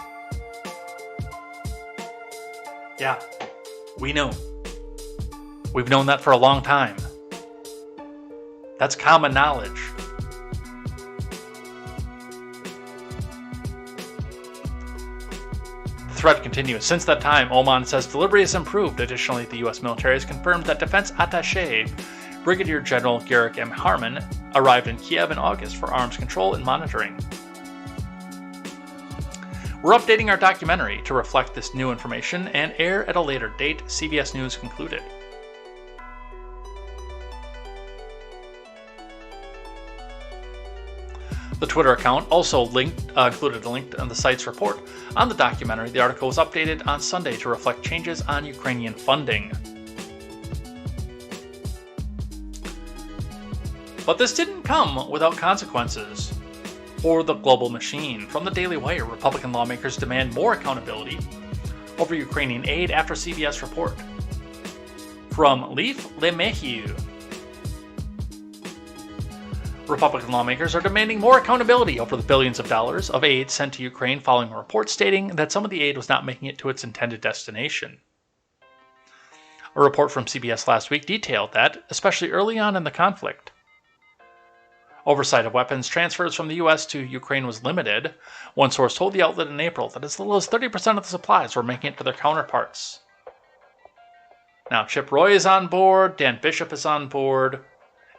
Yeah, we know. We've known that for a long time. That's common knowledge. The thread continues. Since that time, Oman says delivery has improved. Additionally, the U.S. military has confirmed that Defense Attaché Brigadier General Garrick M. Harmon arrived in Kiev in August for arms control and monitoring. We're updating our documentary to reflect this new information and air at a later date, CBS News concluded. The Twitter account also included a link on the site's report on the documentary. The article was updated on Sunday to reflect changes on Ukrainian funding. But this didn't come without consequences for the global machine. From the Daily Wire, Republican lawmakers demand more accountability over Ukrainian aid after CBS report. From Leif Lemehieu, Republican lawmakers are demanding more accountability over the billions of dollars of aid sent to Ukraine following a report stating that some of the aid was not making it to its intended destination. A report from CBS last week detailed that, especially early on in the conflict, oversight of weapons transfers from the U.S. to Ukraine was limited. One source told the outlet in April that as little as 30% of the supplies were making it to their counterparts. Now, Chip Roy is on board, Dan Bishop is on board,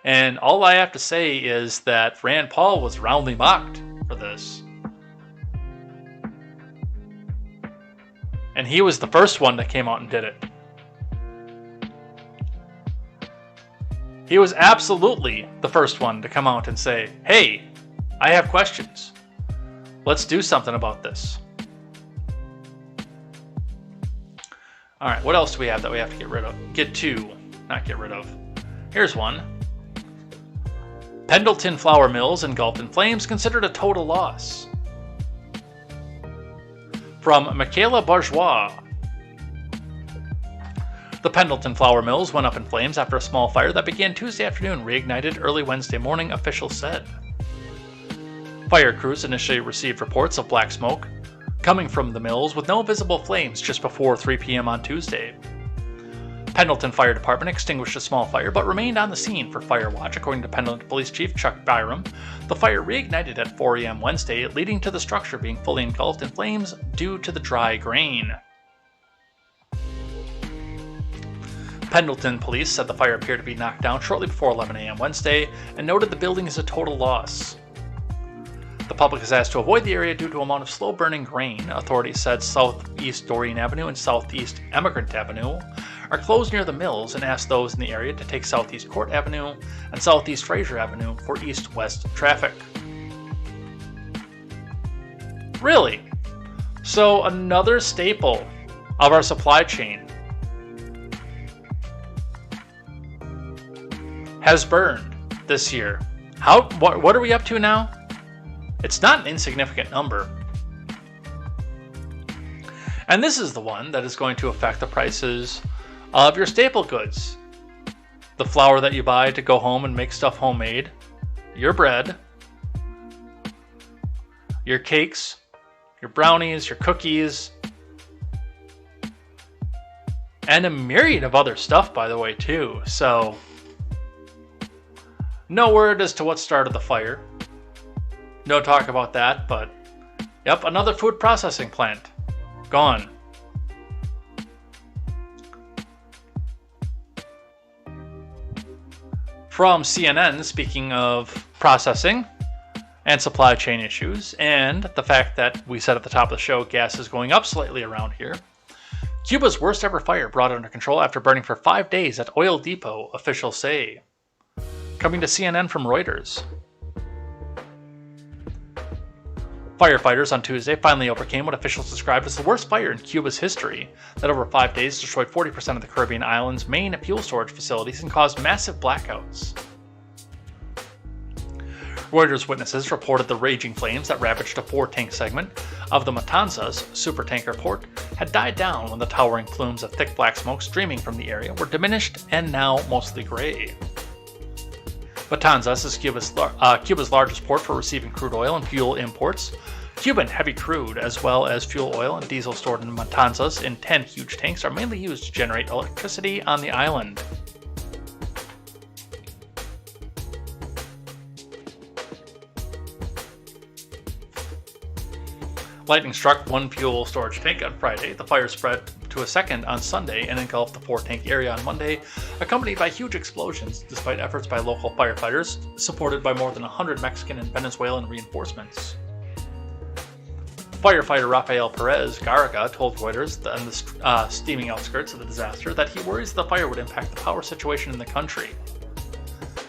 and all I have to say is that Rand Paul was roundly mocked for this. And he was the first one that came out and did it. He was absolutely the first one to come out and say, hey, I have questions. Let's do something about this. All right, what else do we have that we have to get rid of? Not get rid of. Here's one. Pendleton flour mills engulfed in flames, considered a total loss. From Michaela Bourgeois. The Pendleton flour mills went up in flames after a small fire that began Tuesday afternoon, reignited early Wednesday morning, officials said. Fire crews initially received reports of black smoke coming from the mills with no visible flames just before 3 p.m. on Tuesday. Pendleton Fire Department extinguished a small fire but remained on the scene for fire watch, according to Pendleton Police Chief Chuck Byram. The fire reignited at 4 a.m. Wednesday, leading to the structure being fully engulfed in flames due to the dry grain. Pendleton police said the fire appeared to be knocked down shortly before 11 a.m. Wednesday and noted the building is a total loss. The public is asked to avoid the area due to amount of slow-burning grain. Authorities said Southeast Doreen Avenue and Southeast Emigrant Avenue are closed near the mills and asked those in the area to take Southeast Court Avenue and Southeast Fraser Avenue for east-west traffic. Really? So another staple of our supply chain has burned this year. What are we up to now? It's not an insignificant number. And this is the one that is going to affect the prices of your staple goods. The flour that you buy to go home and make stuff homemade, your bread, your cakes, your brownies, your cookies, and a myriad of other stuff, by the way, too. So, no word as to what started the fire. No talk about that, but yep, another food processing plant. Gone. From CNN, speaking of processing and supply chain issues, and the fact that we said at the top of the show gas is going up slightly around here, Cuba's worst ever fire brought under control after burning for 5 days at oil depot, officials say. Coming to CNN from Reuters. Firefighters on Tuesday finally overcame what officials described as the worst fire in Cuba's history, that over 5 days destroyed 40% of the Caribbean island's main fuel storage facilities and caused massive blackouts. Reuters witnesses reported the raging flames that ravaged a 4-tank segment of the Matanzas supertanker port had died down when the towering plumes of thick black smoke streaming from the area were diminished and now mostly gray. Matanzas is Cuba's largest port for receiving crude oil and fuel imports. Cuban heavy crude, as well as fuel oil and diesel stored in Matanzas in 10 huge tanks, are mainly used to generate electricity on the island. Lightning struck one fuel storage tank on Friday. The fire spread to a second on Sunday and engulfed the 4-tank area on Monday, accompanied by huge explosions, despite efforts by local firefighters, supported by more than 100 Mexican and Venezuelan reinforcements. Firefighter Rafael Perez Garriga told Reuters on the steaming outskirts of the disaster that he worries the fire would impact the power situation in the country.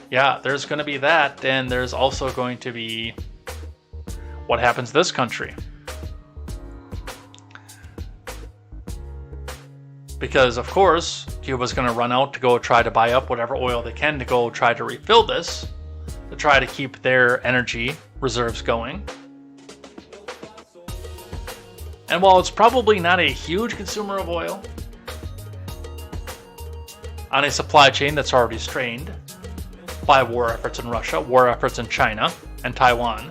Yeah, there's going to be that, and there's also going to be what happens to this country. Because, of course, Cuba's going to run out to go try to buy up whatever oil they can to go try to refill this, to try to keep their energy reserves going. And while it's probably not a huge consumer of oil, on a supply chain that's already strained by war efforts in Russia, war efforts in China and Taiwan,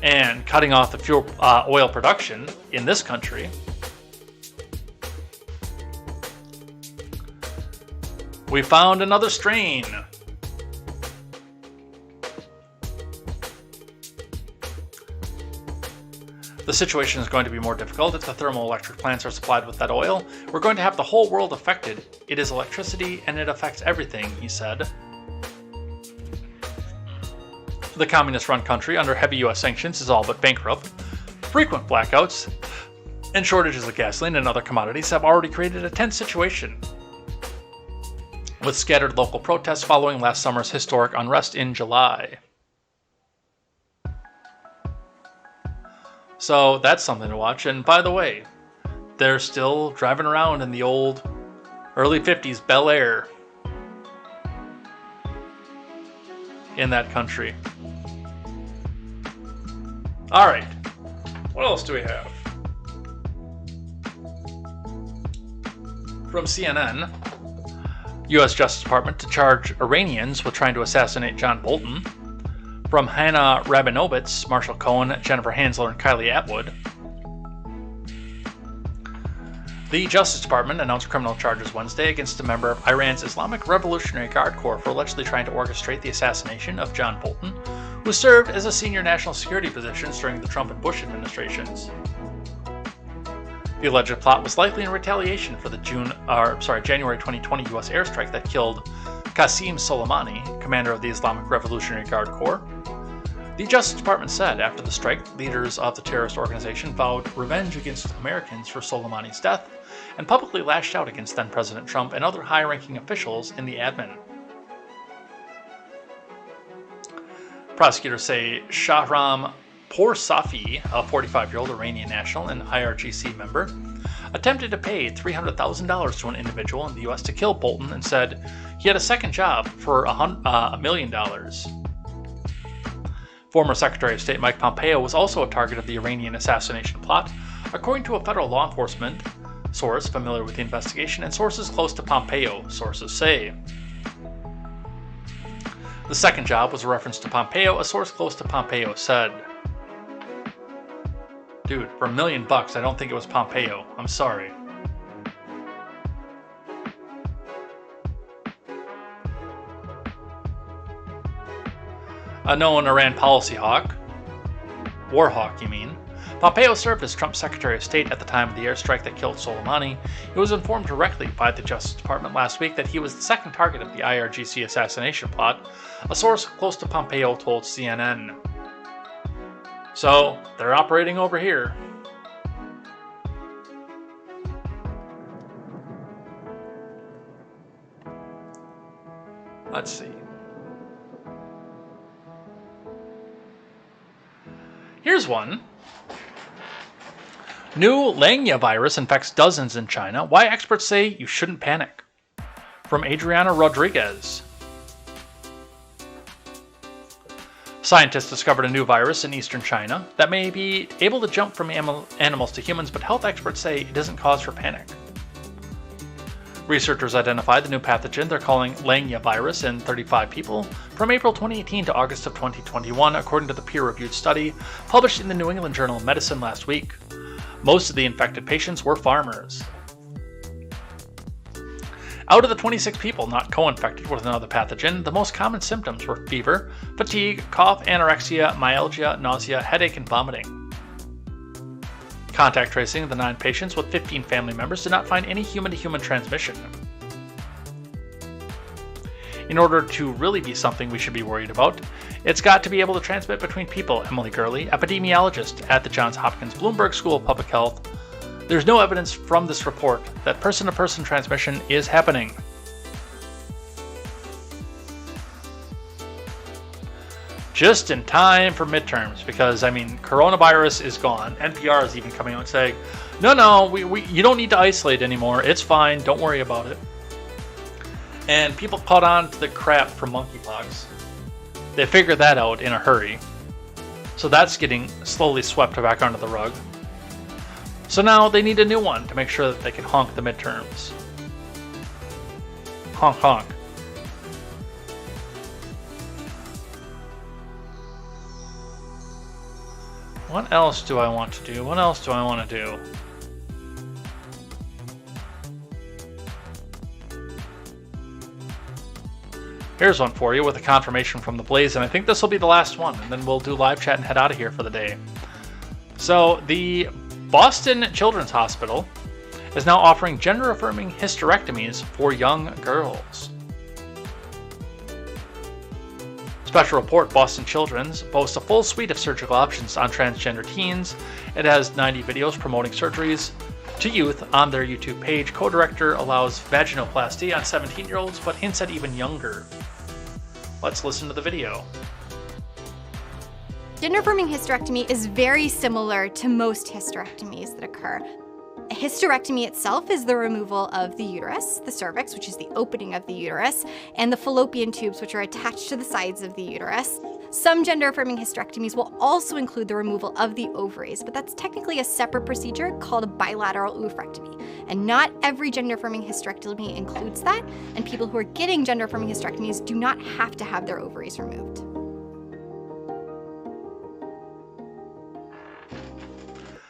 and cutting off the fuel oil production in this country, We found another strain. The situation is going to be more difficult if the thermoelectric plants are supplied with that oil. We're going to have the whole world affected. It is electricity and it affects everything, he said. The communist-run country under heavy US sanctions is all but bankrupt. Frequent blackouts and shortages of gasoline and other commodities have already created a tense situation, with scattered local protests following last summer's historic unrest in July. So that's something to watch. And by the way, they're still driving around in the old early 50s Bel Air in that country. All right, what else do we have? From CNN, U.S. Justice Department to charge Iranians with trying to assassinate John Bolton. From Hannah Rabinovitz, Marshall Cohen, Jennifer Hansler, and Kylie Atwood. The Justice Department announced criminal charges Wednesday against a member of Iran's Islamic Revolutionary Guard Corps for allegedly trying to orchestrate the assassination of John Bolton, who served as a senior national security position during the Trump and Bush administrations. The alleged plot was likely in retaliation for the January 2020 U.S. airstrike that killed Qasem Soleimani, commander of the Islamic Revolutionary Guard Corps. The Justice Department said after the strike, leaders of the terrorist organization vowed revenge against Americans for Soleimani's death and publicly lashed out against then-President Trump and other high-ranking officials in the admin. Prosecutors say Shahram Poursafi, a 45-year-old Iranian national and IRGC member, attempted to pay $300,000 to an individual in the U.S. to kill Bolton and said he had a second job for $1 million. Former Secretary of State Mike Pompeo was also a target of the Iranian assassination plot, according to a federal law enforcement source familiar with the investigation and sources close to Pompeo, sources say. The second job was a reference to Pompeo, a source close to Pompeo said. Dude, for $1 million, I don't think it was Pompeo. I'm sorry. A known Iran policy hawk, war hawk, you mean. Pompeo served as Trump's Secretary of State at the time of the airstrike that killed Soleimani. He was informed directly by the Justice Department last week that he was the second target of the IRGC assassination plot, a source close to Pompeo told CNN. So, they're operating over here. Let's see. Here's one. New Langya virus infects dozens in China. Why experts say you shouldn't panic. From Adriana Rodriguez. Scientists discovered a new virus in eastern China that may be able to jump from animals to humans, but health experts say it doesn't cause for panic. Researchers identified the new pathogen they're calling Langya virus in 35 people from April 2018 to August of 2021, according to the peer-reviewed study published in the New England Journal of Medicine last week. Most of the infected patients were farmers. Out of the 26 people not co-infected with another pathogen, the most common symptoms were fever, fatigue, cough, anorexia, myalgia, nausea, headache, and vomiting. Contact tracing of the 9 patients with 15 family members did not find any human-to-human transmission. In order to really be something we should be worried about, it's got to be able to transmit between people, Emily Gurley, epidemiologist at the Johns Hopkins Bloomberg School of Public Health. There's no evidence from this report that person-to-person transmission is happening. Just in time for midterms, because, coronavirus is gone. NPR is even coming out and saying, no, you don't need to isolate anymore. It's fine. Don't worry about it. And people caught on to the crap from monkeypox. They figured that out in a hurry. So that's getting slowly swept back under the rug. So now they need a new one to make sure that they can honk the midterms. Honk, honk. What else do I want to do? What else do I want to do? Here's one for you with a confirmation from the Blaze, and I think this will be the last one, and then we'll do live chat and head out of here for the day. So the Boston Children's Hospital is now offering gender-affirming hysterectomies for young girls. Special report, Boston Children's boasts a full suite of surgical options on transgender teens. It has 90 videos promoting surgeries to youth on their YouTube page. Co-director allows vaginoplasty on 17-year-olds, but hints at even younger. Let's listen to the video. Gender-affirming hysterectomy is very similar to most hysterectomies that occur. A hysterectomy itself is the removal of the uterus, the cervix, which is the opening of the uterus, and the fallopian tubes, which are attached to the sides of the uterus. Some gender-affirming hysterectomies will also include the removal of the ovaries, but that's technically a separate procedure called a bilateral oophorectomy. And not every gender-affirming hysterectomy includes that, and people who are getting gender-affirming hysterectomies do not have to have their ovaries removed.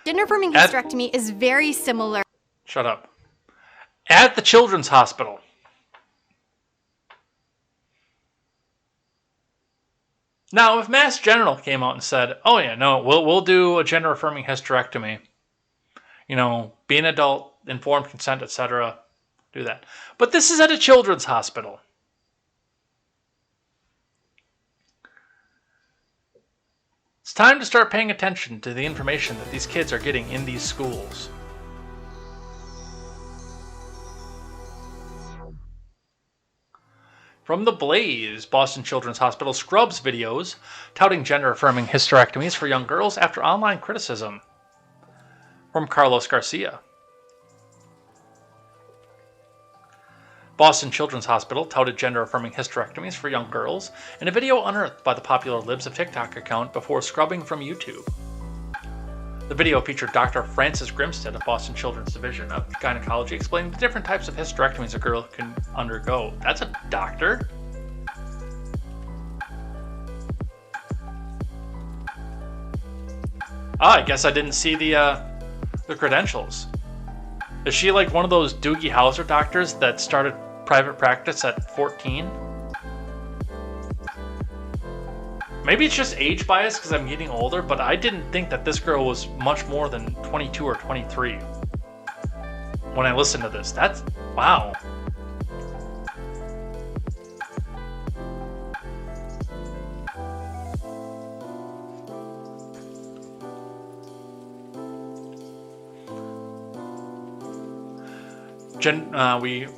Gender-affirming hysterectomy is very similar. Shut up. At the Children's Hospital. Now, if Mass General came out and said, "Oh yeah, no, we'll do a gender-affirming hysterectomy. You know, be an adult, informed consent, etc." Do that. But this is at a children's hospital. It's time to start paying attention to the information that these kids are getting in these schools. From the Blaze, Boston Children's Hospital scrubs videos touting gender-affirming hysterectomies for young girls after online criticism. From Carlos Garcia. Boston Children's Hospital touted gender-affirming hysterectomies for young girls in a video unearthed by the popular Libs of TikTok account before scrubbing from YouTube. The video featured Dr. Francis Grimstead of Boston Children's Division of Gynecology explaining the different types of hysterectomies a girl can undergo. That's a doctor? I guess I didn't see the credentials. Is she like one of those Doogie Howser doctors that started private practice at 14? Maybe it's just age bias because I'm getting older, but I didn't think that this girl was much more than 22 or 23 when I listened to this. That's... wow.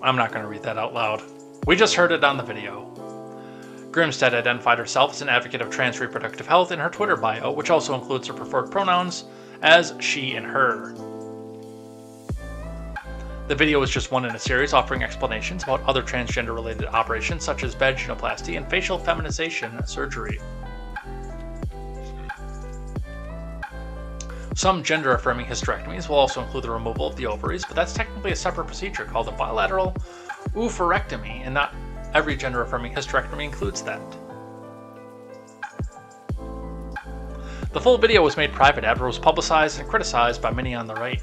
I'm not going to read that out loud. We just heard it on the video. Grimstead identified herself as an advocate of trans reproductive health in her Twitter bio, which also includes her preferred pronouns as she and her. The video is just one in a series offering explanations about other transgender-related operations such as vaginoplasty and facial feminization surgery. Some gender-affirming hysterectomies will also include the removal of the ovaries, but that's technically a separate procedure called a bilateral oophorectomy, and not every gender-affirming hysterectomy includes that. The full video was made private after it was publicized and criticized by many on the right.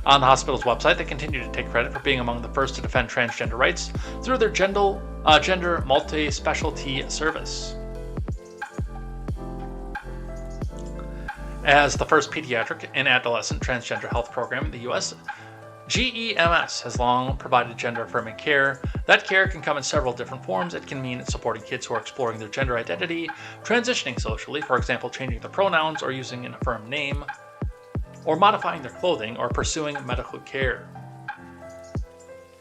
On the hospital's website, they continue to take credit for being among the first to defend transgender rights through their gender multi-specialty service. As the first pediatric and adolescent transgender health program in the U.S., GEMS has long provided gender-affirming care. That care can come in several different forms. It can mean supporting kids who are exploring their gender identity, transitioning socially, for example, changing their pronouns or using an affirmed name, or modifying their clothing or pursuing medical care.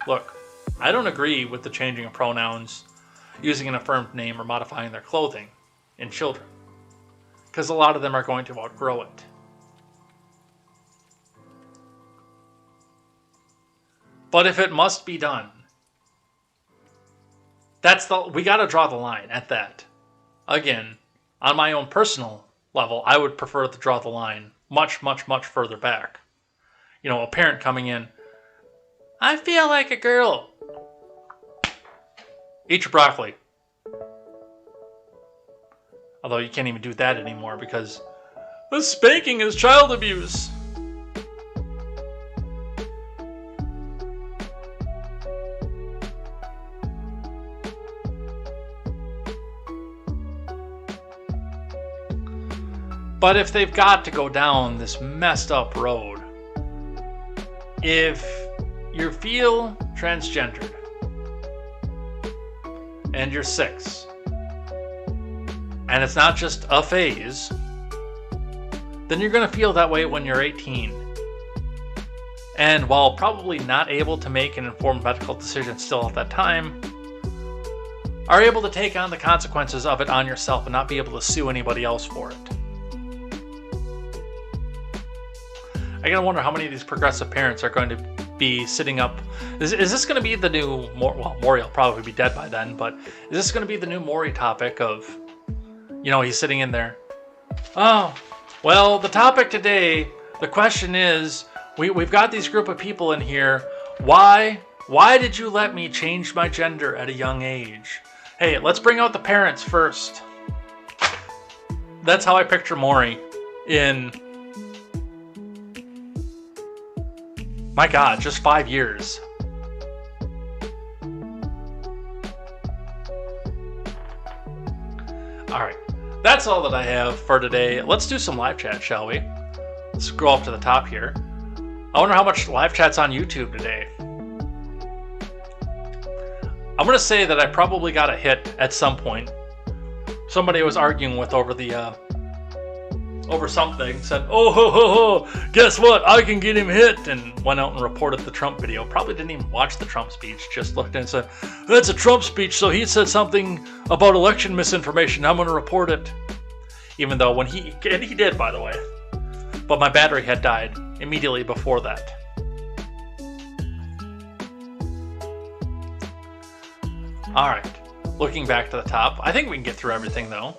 Look, I don't agree with the changing of pronouns, using an affirmed name, or modifying their clothing in children, because a lot of them are going to outgrow it. But if it must be done, we gotta draw the line at that. Again, on my own personal level, I would prefer to draw the line much, much, much further back. You know, a parent coming in, I feel like a girl. Eat your broccoli. Although you can't even do that anymore because the spanking is child abuse. But if they've got to go down this messed up road, if you feel transgendered and you're 6, and it's not just a phase, then you're going to feel that way when you're 18. And while probably not able to make an informed medical decision still at that time, are able to take on the consequences of it on yourself and not be able to sue anybody else for it. I gotta wonder how many of these progressive parents are going to be sitting up. Is this going to be the new, Maury will probably be dead by then, but is this going to be the new Maury topic of, he's sitting in there. Oh, well, the topic today, the question is, we've got these group of people in here. Why did you let me change my gender at a young age? Hey, let's bring out the parents first. That's how I picture Maury in, my God, just 5 years. All right, that's all that I have for today. Let's do some live chat, shall we? Let's scroll up to the top here. I wonder how much live chat's on YouTube today. I'm going to say that I probably got a hit at some point. Somebody I was arguing with over something said, "Oh, ho, ho, ho, guess what? I can get him hit," and went out and reported the Trump video. Probably didn't even watch the Trump speech, just looked and said, "That's a Trump speech, so he said something about election misinformation. I'm going to report it." Even though and he did, by the way. But my battery had died immediately before that. All right, looking back to the top, I think we can get through everything though.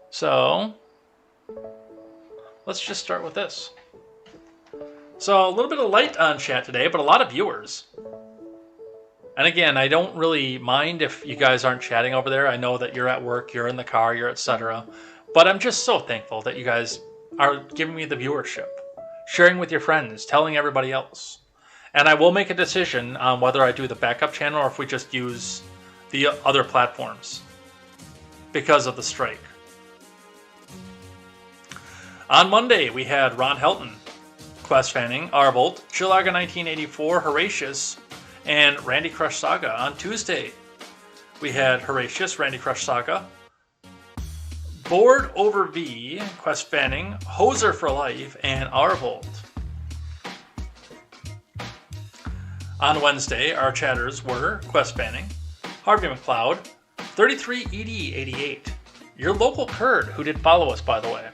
So let's just start with this. So a little bit of light on chat today, but a lot of viewers. And again, I don't really mind if you guys aren't chatting over there. I know that you're at work, you're in the car, you're etc. But I'm just so thankful that you guys are giving me the viewership, sharing with your friends, telling everybody else. And I will make a decision on whether I do the backup channel or if we just use the other platforms because of the strike. On Monday, we had Ron Helton, Quest Fanning, Arvold, Chilaga 1984, Horatius, and Randy Crush Saga. On Tuesday, we had Horatius, Randy Crush Saga, Board Over V, Quest Fanning, Hoser for Life, and Arvold. On Wednesday, our chatters were Quest Fanning, Harvey McLeod, 33ED88, your local Kurd, who did follow us, by the way.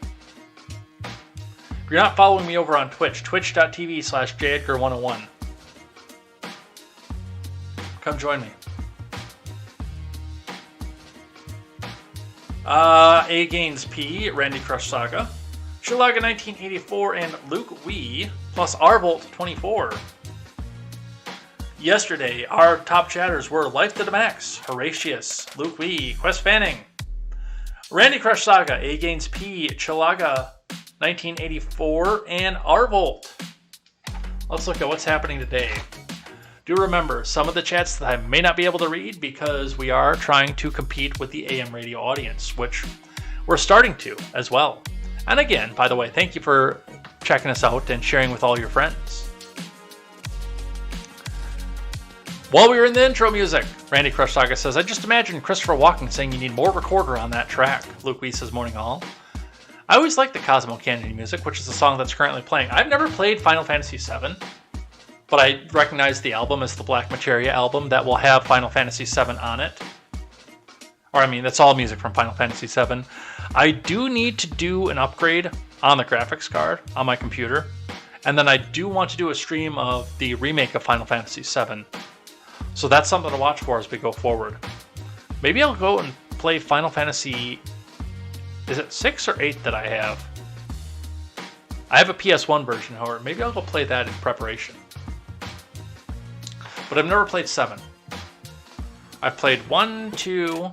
If you're not following me over on Twitch, twitch.tv/jedgar101. Come join me. A Gaines P, Randy Crush Saga, Chilaga 1984, and Luke Wee, plus Arvolt 24. Yesterday, our top chatters were Life to the Max, Horatius, Luke Wee, Quest Fanning, Randy Crush Saga, A Gaines P, Chilaga 1984, and Arvolt. Let's look at what's happening today. Do remember some of the chats that I may not be able to read because we are trying to compete with the AM radio audience, which we're starting to as well. And again, by the way, thank you for checking us out and sharing with all your friends. While we were in the intro music, Randy Crush Saga says, "I just imagine Christopher Walken saying you need more recorder on that track." Luke Wee says, "Morning all." I always like the Cosmo Canyon music, which is the song that's currently playing. I've never played Final Fantasy VII, but I recognize the album as the Black Materia album that will have Final Fantasy VII on it. Or I mean, that's all music from Final Fantasy VII. I do need to do an upgrade on the graphics card on my computer, and then I do want to do a stream of the remake of Final Fantasy VII. So that's something to watch for as we go forward. Maybe I'll go and play Final Fantasy... Is it 6 or 8 that I have? I have a PS1 version, however. Maybe I'll go play that in preparation. But I've never played 7. I've played 1, 2,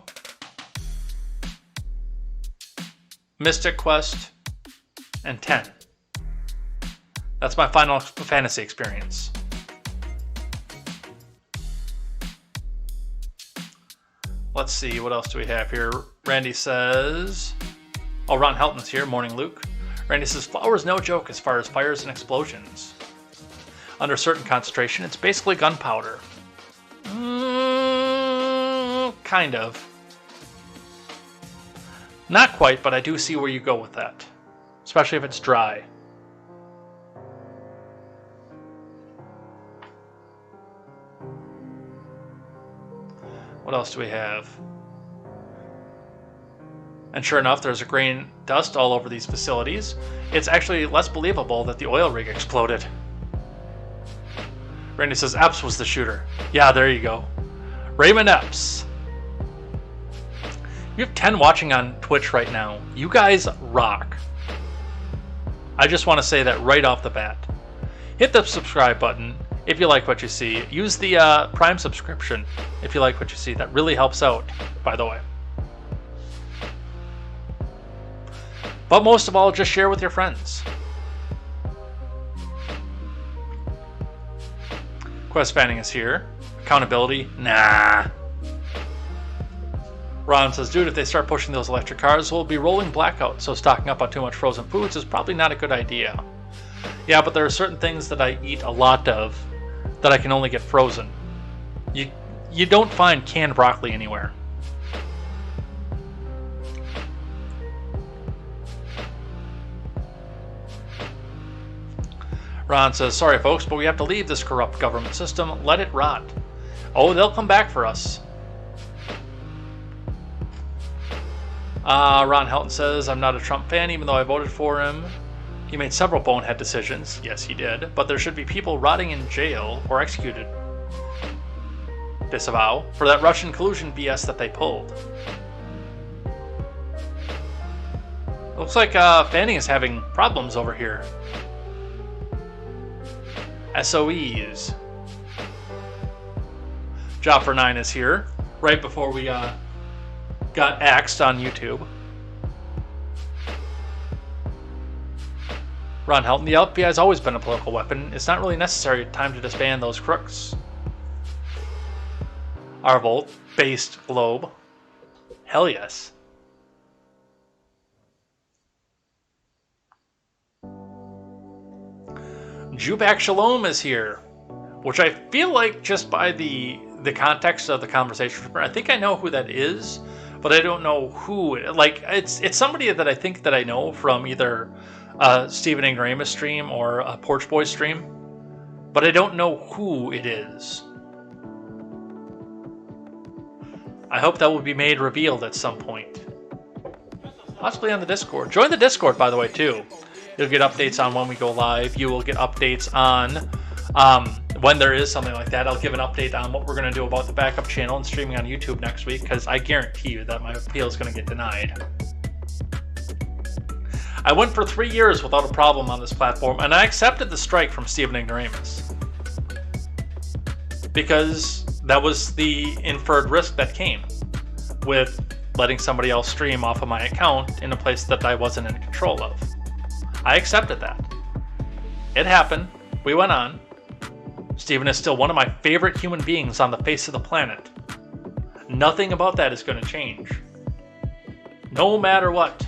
Mystic Quest, and 10. That's my Final Fantasy experience. Let's see, what else do we have here? Randy says... Oh, Ron Helton's here. Morning, Luke. Randy says, flour's no joke as far as fires and explosions. Under certain concentration, it's basically gunpowder. Kind of. Not quite, but I do see where you go with that. Especially if it's dry. What else do we have? And sure enough, there's a grain dust all over these facilities. It's actually less believable that the oil rig exploded. Randy says Epps was the shooter. Yeah, there you go. Raymond Epps. You have 10 watching on Twitch right now. You guys rock. I just want to say that right off the bat. Hit the subscribe button if you like what you see. Use the Prime subscription if you like what you see. That really helps out, by the way. But most of all, just share with your friends. Quest Fanning is here. Accountability? Nah. Ron says, dude, if they start pushing those electric cars, we'll be rolling blackouts, so stocking up on too much frozen foods is probably not a good idea. Yeah, but there are certain things that I eat a lot of that I can only get frozen. You don't find canned broccoli anywhere. Ron says, sorry folks, but we have to leave this corrupt government system. Let it rot. Oh, they'll come back for us. Ron Helton says, I'm not a Trump fan, even though I voted for him. He made several bonehead decisions. Yes, he did. But there should be people rotting in jail or executed. Disavow. For that Russian collusion BS that they pulled. Looks like Fanning is having problems over here. SOEs. Job for 9 is here. Right before we got axed on YouTube. Ron Helton, the FBI has always been a political weapon. It's not really necessary time to disband those crooks. Arvolt-based globe. Hell yes. Jubak Shalom is here, which I feel like just by the context of the conversation, I think I know who that is, but I don't know who. Like it's somebody that I think that I know from either a Stephen Ignoramus stream or a Porch Boy stream, but I don't know who it is. I hope that will be made revealed at some point, possibly on the Discord. Join the Discord, by the way, too. You'll get updates on when we go live. You will get updates on when there is something like that. I'll give an update on what we're going to do about the backup channel and streaming on YouTube next week, because I guarantee you that my appeal is going to get denied. I went for 3 years without a problem on this platform, and I accepted the strike from Stephen Ignoramus, because that was the inferred risk that came with letting somebody else stream off of my account in a place that I wasn't in control of. I accepted that. It happened. We went on. Stephen is still one of my favorite human beings on the face of the planet. Nothing about that is going to change. No matter what.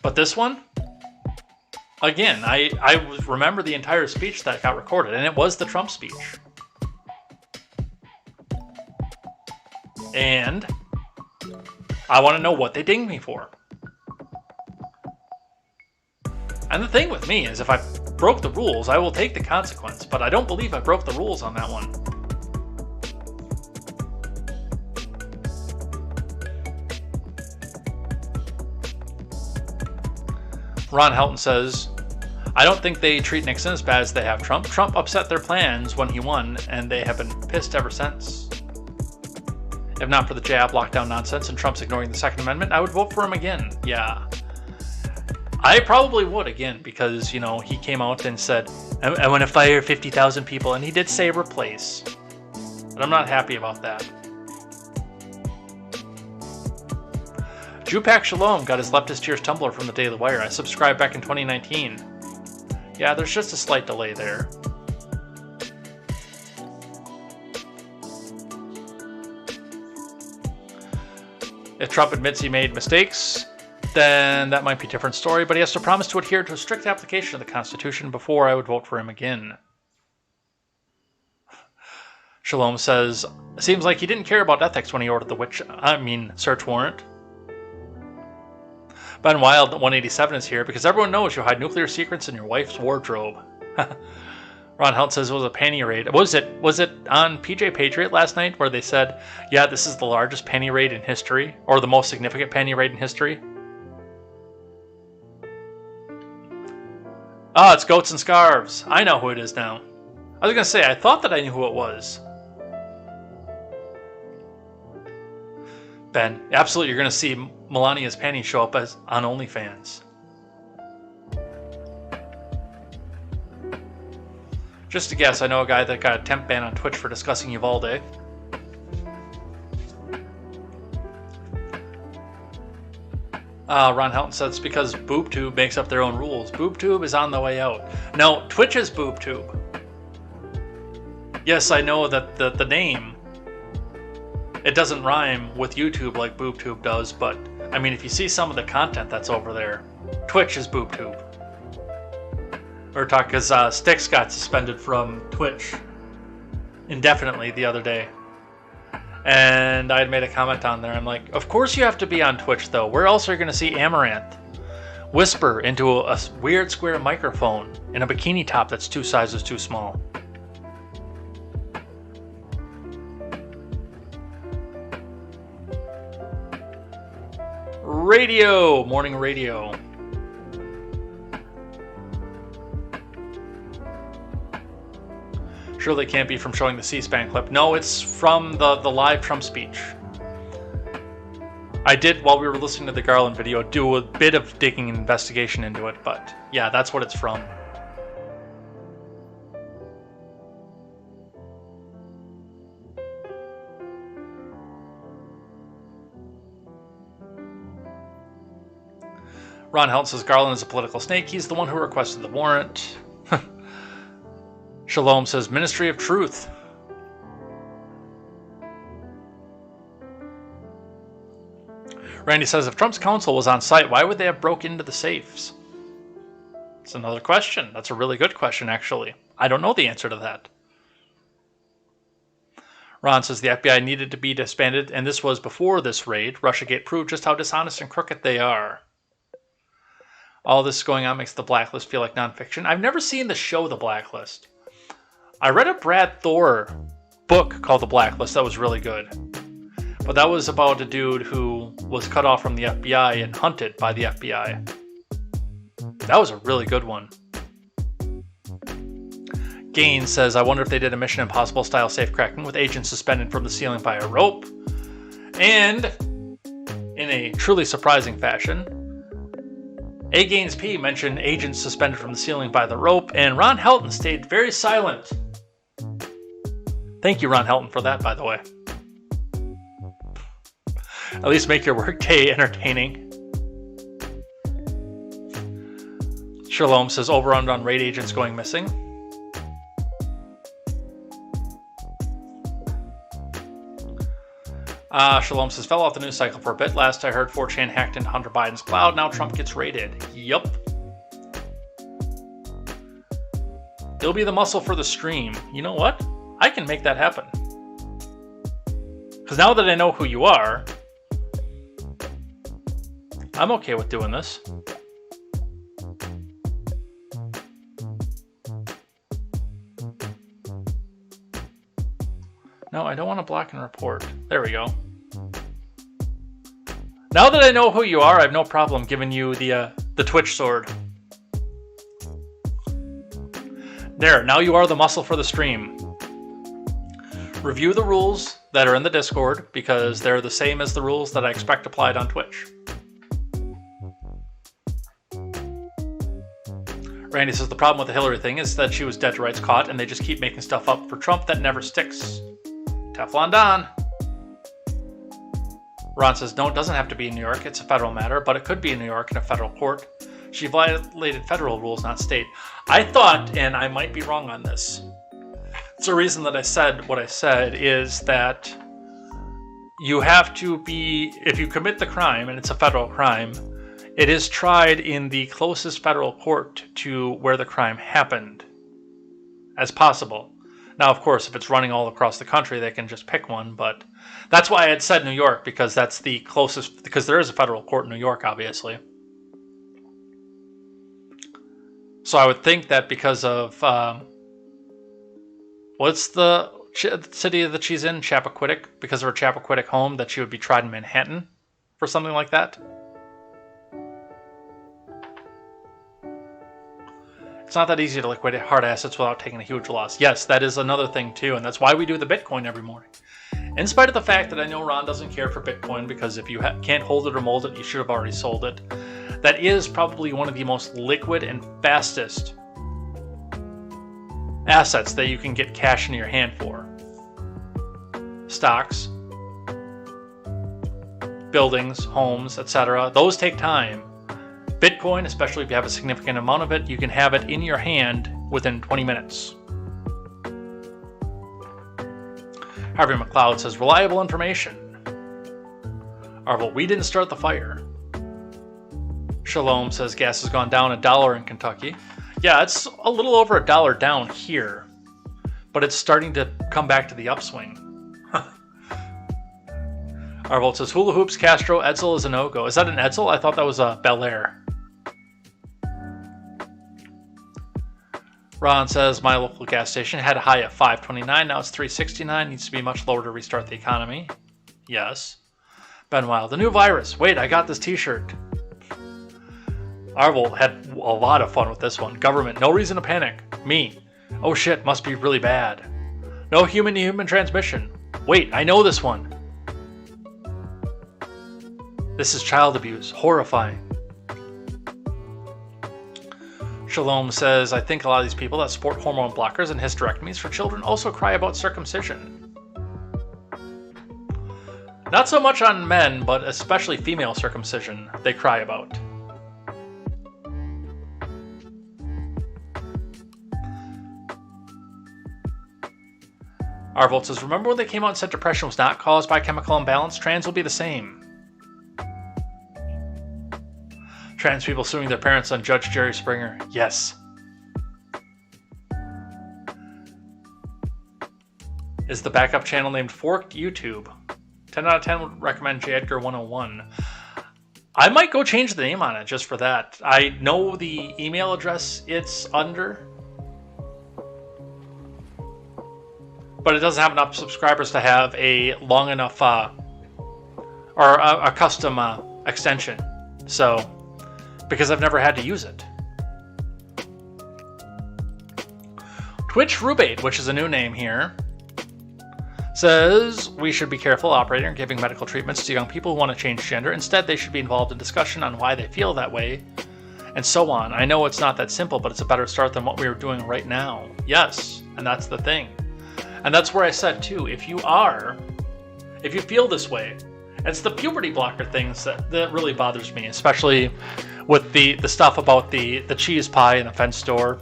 But this one, again, I remember the entire speech that got recorded, and it was the Trump speech. And I want to know what they dinged me for. And the thing with me is, if I broke the rules, I will take the consequence, but I don't believe I broke the rules on that one. Ron Helton says, I don't think they treat Nixon as bad as they have Trump. Trump upset their plans when he won, and they have been pissed ever since. If not for the jab, lockdown nonsense, and Trump's ignoring the Second Amendment, I would vote for him again. Yeah. I probably would again, because, you know, he came out and said, I want to fire 50,000 people, and he did say replace. But I'm not happy about that. Jupak Shalom got his leftist tears tumbler from the Daily Wire. I subscribed back in 2019. Yeah, there's just a slight delay there. If Trump admits he made mistakes, then that might be a different story, but he has to promise to adhere to a strict application of the Constitution before I would vote for him again. Shalom says, seems like he didn't care about ethics when he ordered the search warrant. Ben Wild 187 is here because everyone knows you hide nuclear secrets in your wife's wardrobe. Ron Helt says it was a panty raid. Was it on PJ Patriot last night where they said, yeah, this is the largest panty raid in history, or the most significant panty raid in history? Oh, it's Goats and Scarves. I know who it is now. I was going to say, I thought that I knew who it was. Ben, absolutely, you're going to see Melania's panties show up as on OnlyFans. Just a guess, I know a guy that got a temp ban on Twitch for discussing Uvalde. Ron Helton says it's because BoobTube makes up their own rules. BoobTube is on the way out. No, Twitch is BoobTube. Yes, I know that the name, it doesn't rhyme with YouTube like BoobTube does, but I mean, if you see some of the content that's over there, Twitch is BoobTube. We're talking because Styx got suspended from Twitch indefinitely the other day. And I had made a comment on there. I'm like, of course you have to be on Twitch, though. Where else are you going to see Amaranth whisper into a weird square microphone in a bikini top that's 2 sizes too small? Radio! Morning radio. Surely can't be from showing the C-SPAN clip. No, it's from the live Trump speech. I did, while we were listening to the Garland video, do a bit of digging and investigation into it, but yeah, that's what it's from. Ron Helton says Garland is a political snake. He's the one who requested the warrant. Shalom says Ministry of Truth. Randy says if Trump's counsel was on site, why would they have broke into the safes? It's another question. That's a really good question, actually. I don't know the answer to that. Ron says the FBI needed to be disbanded, and this was before this raid. Russiagate proved just how dishonest and crooked they are. All this going on makes The Blacklist feel like nonfiction. I've never seen the show The Blacklist. I read a Brad Thor book called The Blacklist that was really good. But that was about a dude who was cut off from the FBI and hunted by the FBI. That was a really good one. Gaines says, I wonder if they did a Mission Impossible style safecracking with agents suspended from the ceiling by a rope. And, in a truly surprising fashion, A. Gaines P. mentioned agents suspended from the ceiling by the rope, and Ron Helton stayed very silent. Thank you, Ron Helton, for that, by the way. At least make your workday entertaining. Shalom says overrun on raid agents going missing. Shalom says fell off the news cycle for a bit. Last I heard 4chan hacked into Hunter Biden's cloud. Now Trump gets raided. Yup. He'll be the muscle for the stream. You know what? I can make that happen. Because now that I know who you are, I'm okay with doing this. No, I don't want to block and report. There we go. Now that I know who you are, I have no problem giving you the Twitch sword. There, now you are the muscle for the stream. Review the rules that are in the Discord, because they're the same as the rules that I expect applied on Twitch. Randy says the problem with the Hillary thing is that she was dead to rights caught, and they just keep making stuff up for Trump that never sticks. Teflon Don. Ron says, no, it doesn't have to be in New York. It's a federal matter, but it could be in New York in a federal court. She violated federal rules, not state. I thought, and I might be wrong on this, it's the reason that I said what I said, is that you have to be, if you commit the crime, and it's a federal crime, it is tried in the closest federal court to where the crime happened as possible. Now, of course, if it's running all across the country, they can just pick one, but that's why I had said New York, because that's the closest, because there is a federal court in New York, obviously. So I would think that because of, what's the city that she's in? Chappaquiddick? Because of her Chappaquiddick home, that she would be tried in Manhattan for something like that? It's not that easy to liquidate hard assets without taking a huge loss. Yes, that is another thing too, and that's why we do the Bitcoin every morning. In spite of the fact that I know Ron doesn't care for Bitcoin, because if you can't hold it or mold it, you should have already sold it. That is probably one of the most liquid and fastest assets that you can get cash in your hand for. Stocks, buildings, homes, etc. Those take time. Bitcoin, especially if you have a significant amount of it, you can have it in your hand within 20 minutes. Harvey McLeod says, reliable information. Arvel, we didn't start the fire. Shalom says, gas has gone down $1 in Kentucky. Yeah, it's a little over $1 down here, but it's starting to come back to the upswing. Arvolt says, hula hoops, Castro, Edsel is a no-go. Is that an Edsel? I thought that was a Bel Air. Ron says, my local gas station had a high of $5.29, now it's $3.69. Needs to be much lower to restart the economy. Yes. Ben Wild, the new virus. Wait, I got this t-shirt. Arvel had a lot of fun with this one. Government, no reason to panic. Me. Oh shit, must be really bad. No human-to-human transmission. Wait, I know this one. This is child abuse. Horrifying. Shalom says, I think a lot of these people that support hormone blockers and hysterectomies for children also cry about circumcision. Not so much on men, but especially female circumcision, they cry about. Arvolt says, remember when they came out and said depression was not caused by chemical imbalance? Trans will be the same. Trans people suing their parents on Judge Jerry Springer. Yes. Is the backup channel named Forked YouTube? 10 out of 10 would recommend J. Edgar 101. I might go change the name on it just for that. I know the email address it's under, but it doesn't have enough subscribers to have a long enough or a custom extension. So, because I've never had to use it. Twitch Rubate, which is a new name here, says we should be careful operating or giving medical treatments to young people who want to change gender. Instead, they should be involved in discussion on why they feel that way, and so on. I know it's not that simple, but it's a better start than what we are doing right now. Yes, and that's the thing. And that's where I said too, if you feel this way, it's the puberty blocker things that really bothers me, especially with the stuff about the cheese pie in the fence store.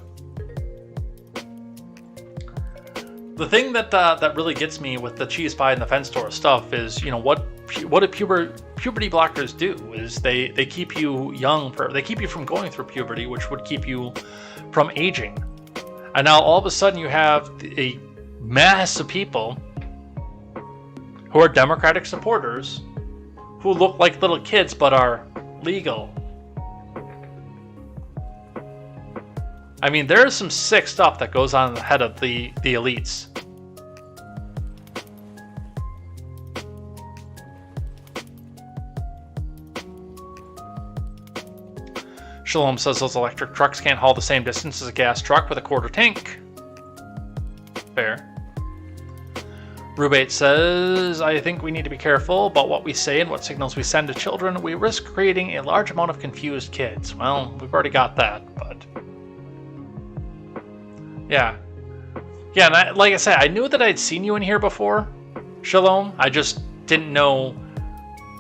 The thing that really gets me with the cheese pie in the fence store stuff is, you know, what do puberty blockers do? Is they keep you young, they keep you from going through puberty, which would keep you from aging. And now all of a sudden you have a mass of people who are Democratic supporters who look like little kids but are legal. I mean, there is some sick stuff that goes on in the head of the elites. Shalom says those electric trucks can't haul the same distance as a gas truck with a quarter tank. Fair. Rubate says, I think we need to be careful about what we say and what signals we send to children. We risk creating a large amount of confused kids. Well, we've already got that, but... Yeah. Yeah, and like I said, I knew that I'd seen you in here before, Shalom. I just didn't know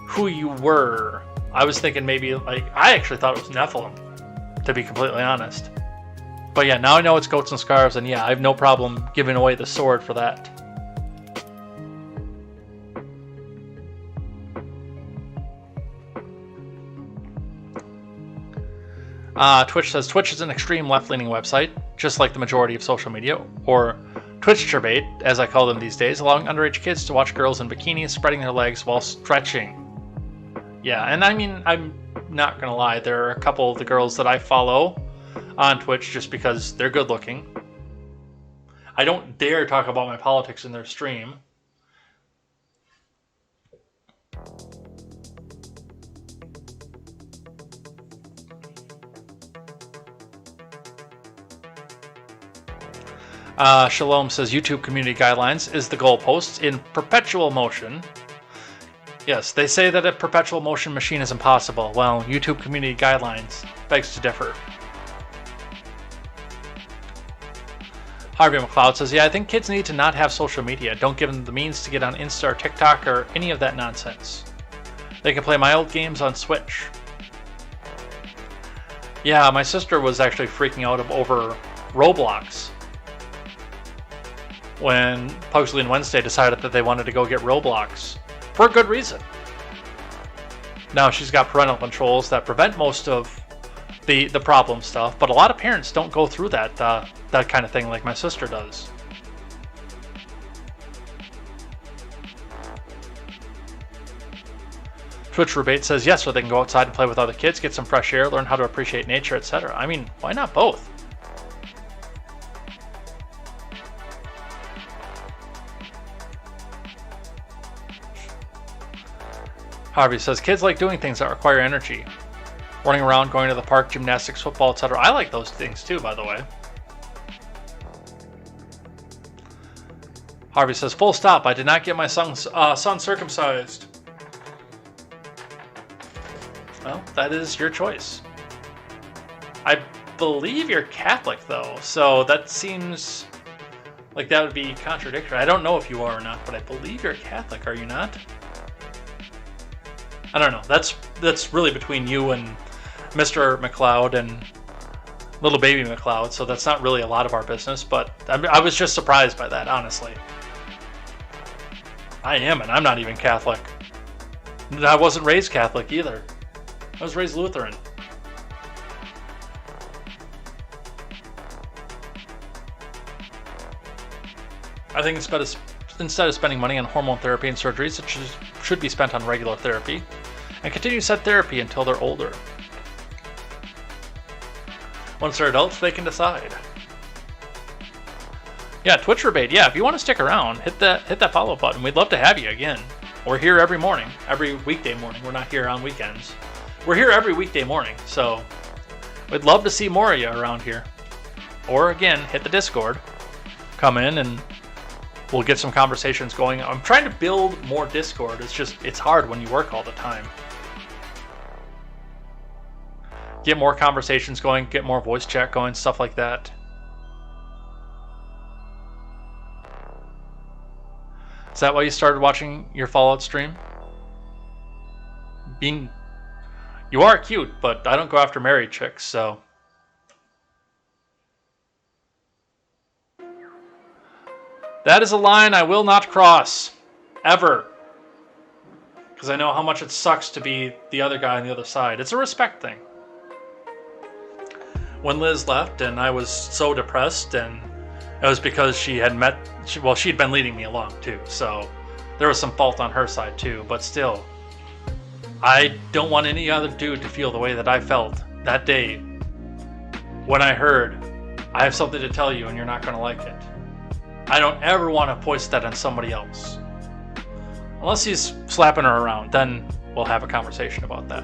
who you were. I was thinking maybe, like, I actually thought it was Nephilim. to be completely honest. But yeah, now I know it's Goats and Scarves, and yeah, I have no problem giving away the sword for that. Twitch says Twitch is an extreme left-leaning website, just like the majority of social media, or Twitch-turbate, as I call them these days, allowing underage kids to watch girls in bikinis spreading their legs while stretching. Yeah, and I mean, I'm not gonna lie, there are a couple of the girls that I follow on Twitch just because they're good looking. I don't dare talk about my politics in their stream. Shalom says YouTube community guidelines is the goalposts in perpetual motion. Yes, they say that a perpetual motion machine is impossible. Well, YouTube community guidelines begs to differ. Harvey McLeod says, yeah, I think kids need to not have social media. Don't give them the means to get on Insta or TikTok or any of that nonsense. They can play my old games on Switch. Yeah, my sister was actually freaking out over Roblox when Pugsley and Wednesday decided that they wanted to go get Roblox. For a good reason. Now she's got parental controls that prevent most of the problem stuff, but a lot of parents don't go through that kind of thing like my sister does. Twitch Rebate says yes, so they can go outside and play with other kids, get some fresh air, learn how to appreciate nature, etc. I mean, why not both? Harvey says, kids like doing things that require energy. Running around, going to the park, gymnastics, football, etc. I like those things too, by the way. Harvey says, full stop, I did not get my son circumcised. Well, that is your choice. I believe you're Catholic, though, so that seems like that would be contradictory. I don't know if you are or not, but I believe you're Catholic, are you not? I don't know. That's really between you and Mr. McLeod and little baby McLeod, so that's not really a lot of our business, but I was just surprised by that, honestly. I am, and I'm not even Catholic. I wasn't raised Catholic either. I was raised Lutheran. I think instead of spending money on hormone therapy and surgeries, it should be spent on regular therapy, and continue said therapy until they're older. Once they're adults, they can decide. Yeah, Twitch Rebate. Yeah, if you want to stick around, hit that follow button. We'd love to have you again. We're here every morning, every weekday morning. We're not here on weekends. We're here every weekday morning, so we'd love to see more of you around here. Or again, hit the Discord. Come in and we'll get some conversations going. I'm trying to build more Discord. It's hard when you work all the time. Get more conversations going, get more voice chat going, stuff like that. Is that why you started watching your Fallout stream? You are cute, but I don't go after married chicks, so. That is a line I will not cross. Ever. Because I know how much it sucks to be the other guy on the other side. It's a respect thing. When Liz left and I was so depressed, and it was because she'd been leading me along too, so there was some fault on her side too, but still, I don't want any other dude to feel the way that I felt that day when I heard, I have something to tell you and you're not going to like it. I don't ever want to foist that on somebody else. Unless he's slapping her around, then we'll have a conversation about that.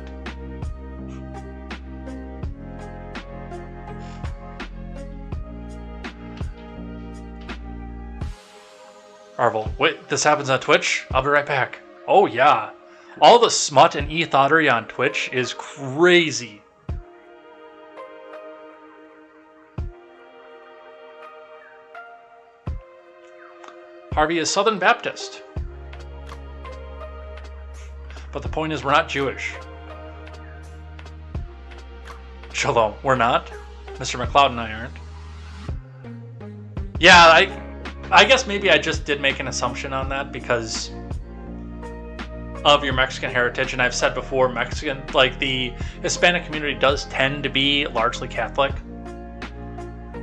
Marvel, wait, this happens on Twitch? I'll be right back. Oh yeah. All the smut and e-thoughtery on Twitch is crazy. Harvey is Southern Baptist. But the point is, we're not Jewish. Shalom. We're not. Mr. McLeod and I aren't. Yeah, I guess maybe I just did make an assumption on that because of your Mexican heritage, and I've said before, the Hispanic community does tend to be largely Catholic.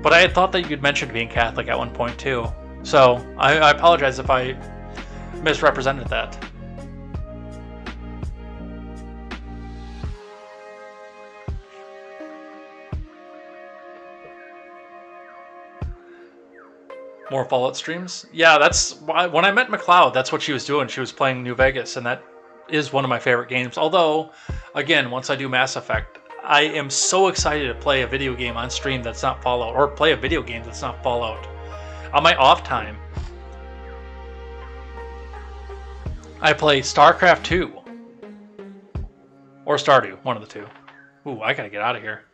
But I had thought that you'd mentioned being Catholic at one point too. So I apologize if I misrepresented that. More Fallout streams? Yeah, that's why when I met McLeod, that's what she was doing. She was playing New Vegas, and that is one of my favorite games. Although, again, once I do Mass Effect, I am so excited to play a video game on stream that's not Fallout, or play a video game that's not Fallout. On my off time, I play StarCraft 2. Or Stardew, one of the two. Ooh, I gotta get out of here.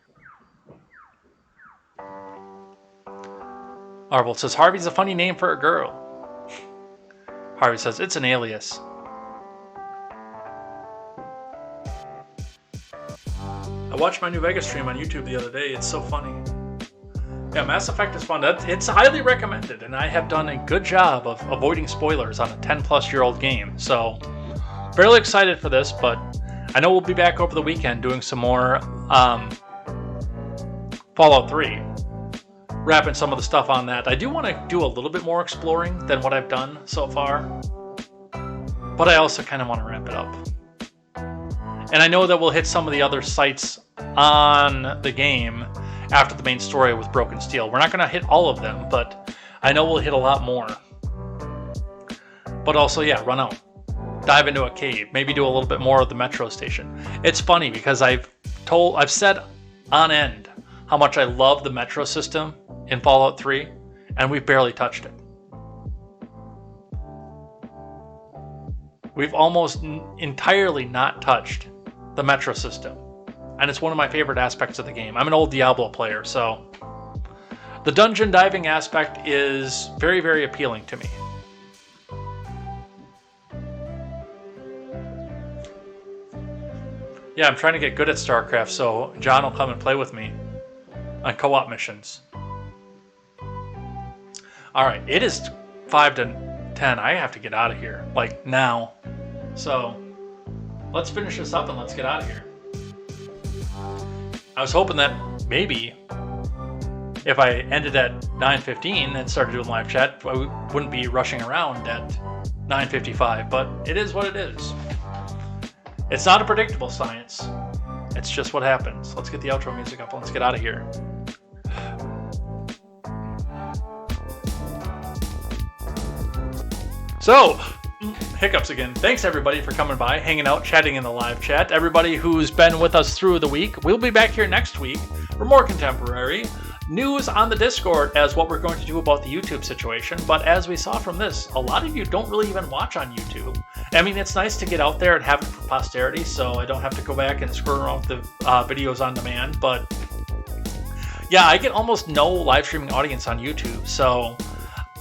Arbold says, Harvey's a funny name for a girl. Harvey says, it's an alias. I watched my New Vegas stream on YouTube the other day. It's so funny. Yeah, Mass Effect is fun. It's highly recommended, and I have done a good job of avoiding spoilers on a 10-plus-year-old game. So, fairly excited for this, but I know we'll be back over the weekend doing some more Fallout 3. Wrapping some of the stuff on that. I do want to do a little bit more exploring than what I've done so far, but I also kind of want to wrap it up. And I know that we'll hit some of the other sites on the game after the main story with Broken Steel. We're not going to hit all of them, but I know we'll hit a lot more. But also, yeah, run out. Dive into a cave. Maybe do a little bit more of the metro station. It's funny because I've said on end how much I love the metro system in Fallout 3, and we've barely touched it. We've almost entirely not touched the metro system, and it's one of my favorite aspects of the game. I'm an old Diablo player, so the dungeon diving aspect is very, very appealing to me. Yeah, I'm trying to get good at StarCraft, so John will come and play with me on co-op missions. Alright, it is 5 to 10. I have to get out of here, like now. So, let's finish this up and let's get out of here. I was hoping that maybe if I ended at 9:15 and started doing live chat, I wouldn't be rushing around at 9:55, but it is what it is. It's not a predictable science. It's just what happens. Let's get the outro music up and let's get out of here. So, hiccups again. Thanks everybody for coming by, hanging out, chatting in the live chat. Everybody who's been with us through the week, we'll be back here next week for more contemporary news on the Discord as what we're going to do about the YouTube situation. But as we saw from this, a lot of you don't really even watch on YouTube. I mean, it's nice to get out there and have it for posterity, so I don't have to go back and screw around with the videos on demand. But yeah, I get almost no live streaming audience on YouTube, so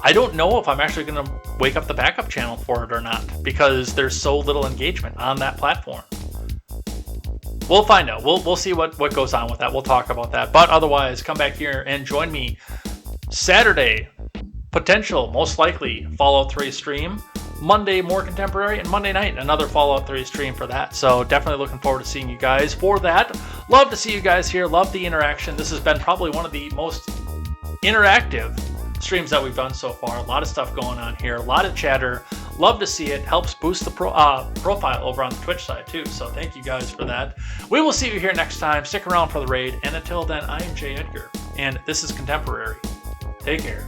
I don't know if I'm actually going to wake up the backup channel for it or not, because there's so little engagement on that platform. We'll find out. We'll see what goes on with that. We'll talk about that. But otherwise, come back here and join me Saturday, potential, most likely, Fallout 3 stream. Monday, more contemporary, and Monday night, another Fallout 3 stream for that. So definitely looking forward to seeing you guys for that. Love to see you guys here. Love the interaction. This has been probably one of the most interactive streams that we've done so far. A lot of stuff going on here, a lot of chatter. Love to see it. Helps boost the profile over on the Twitch side too, so thank you guys for that. We will see you here next time. Stick around for the raid, and until then, I am Jay Edgar, and this is Contemporary. Take care.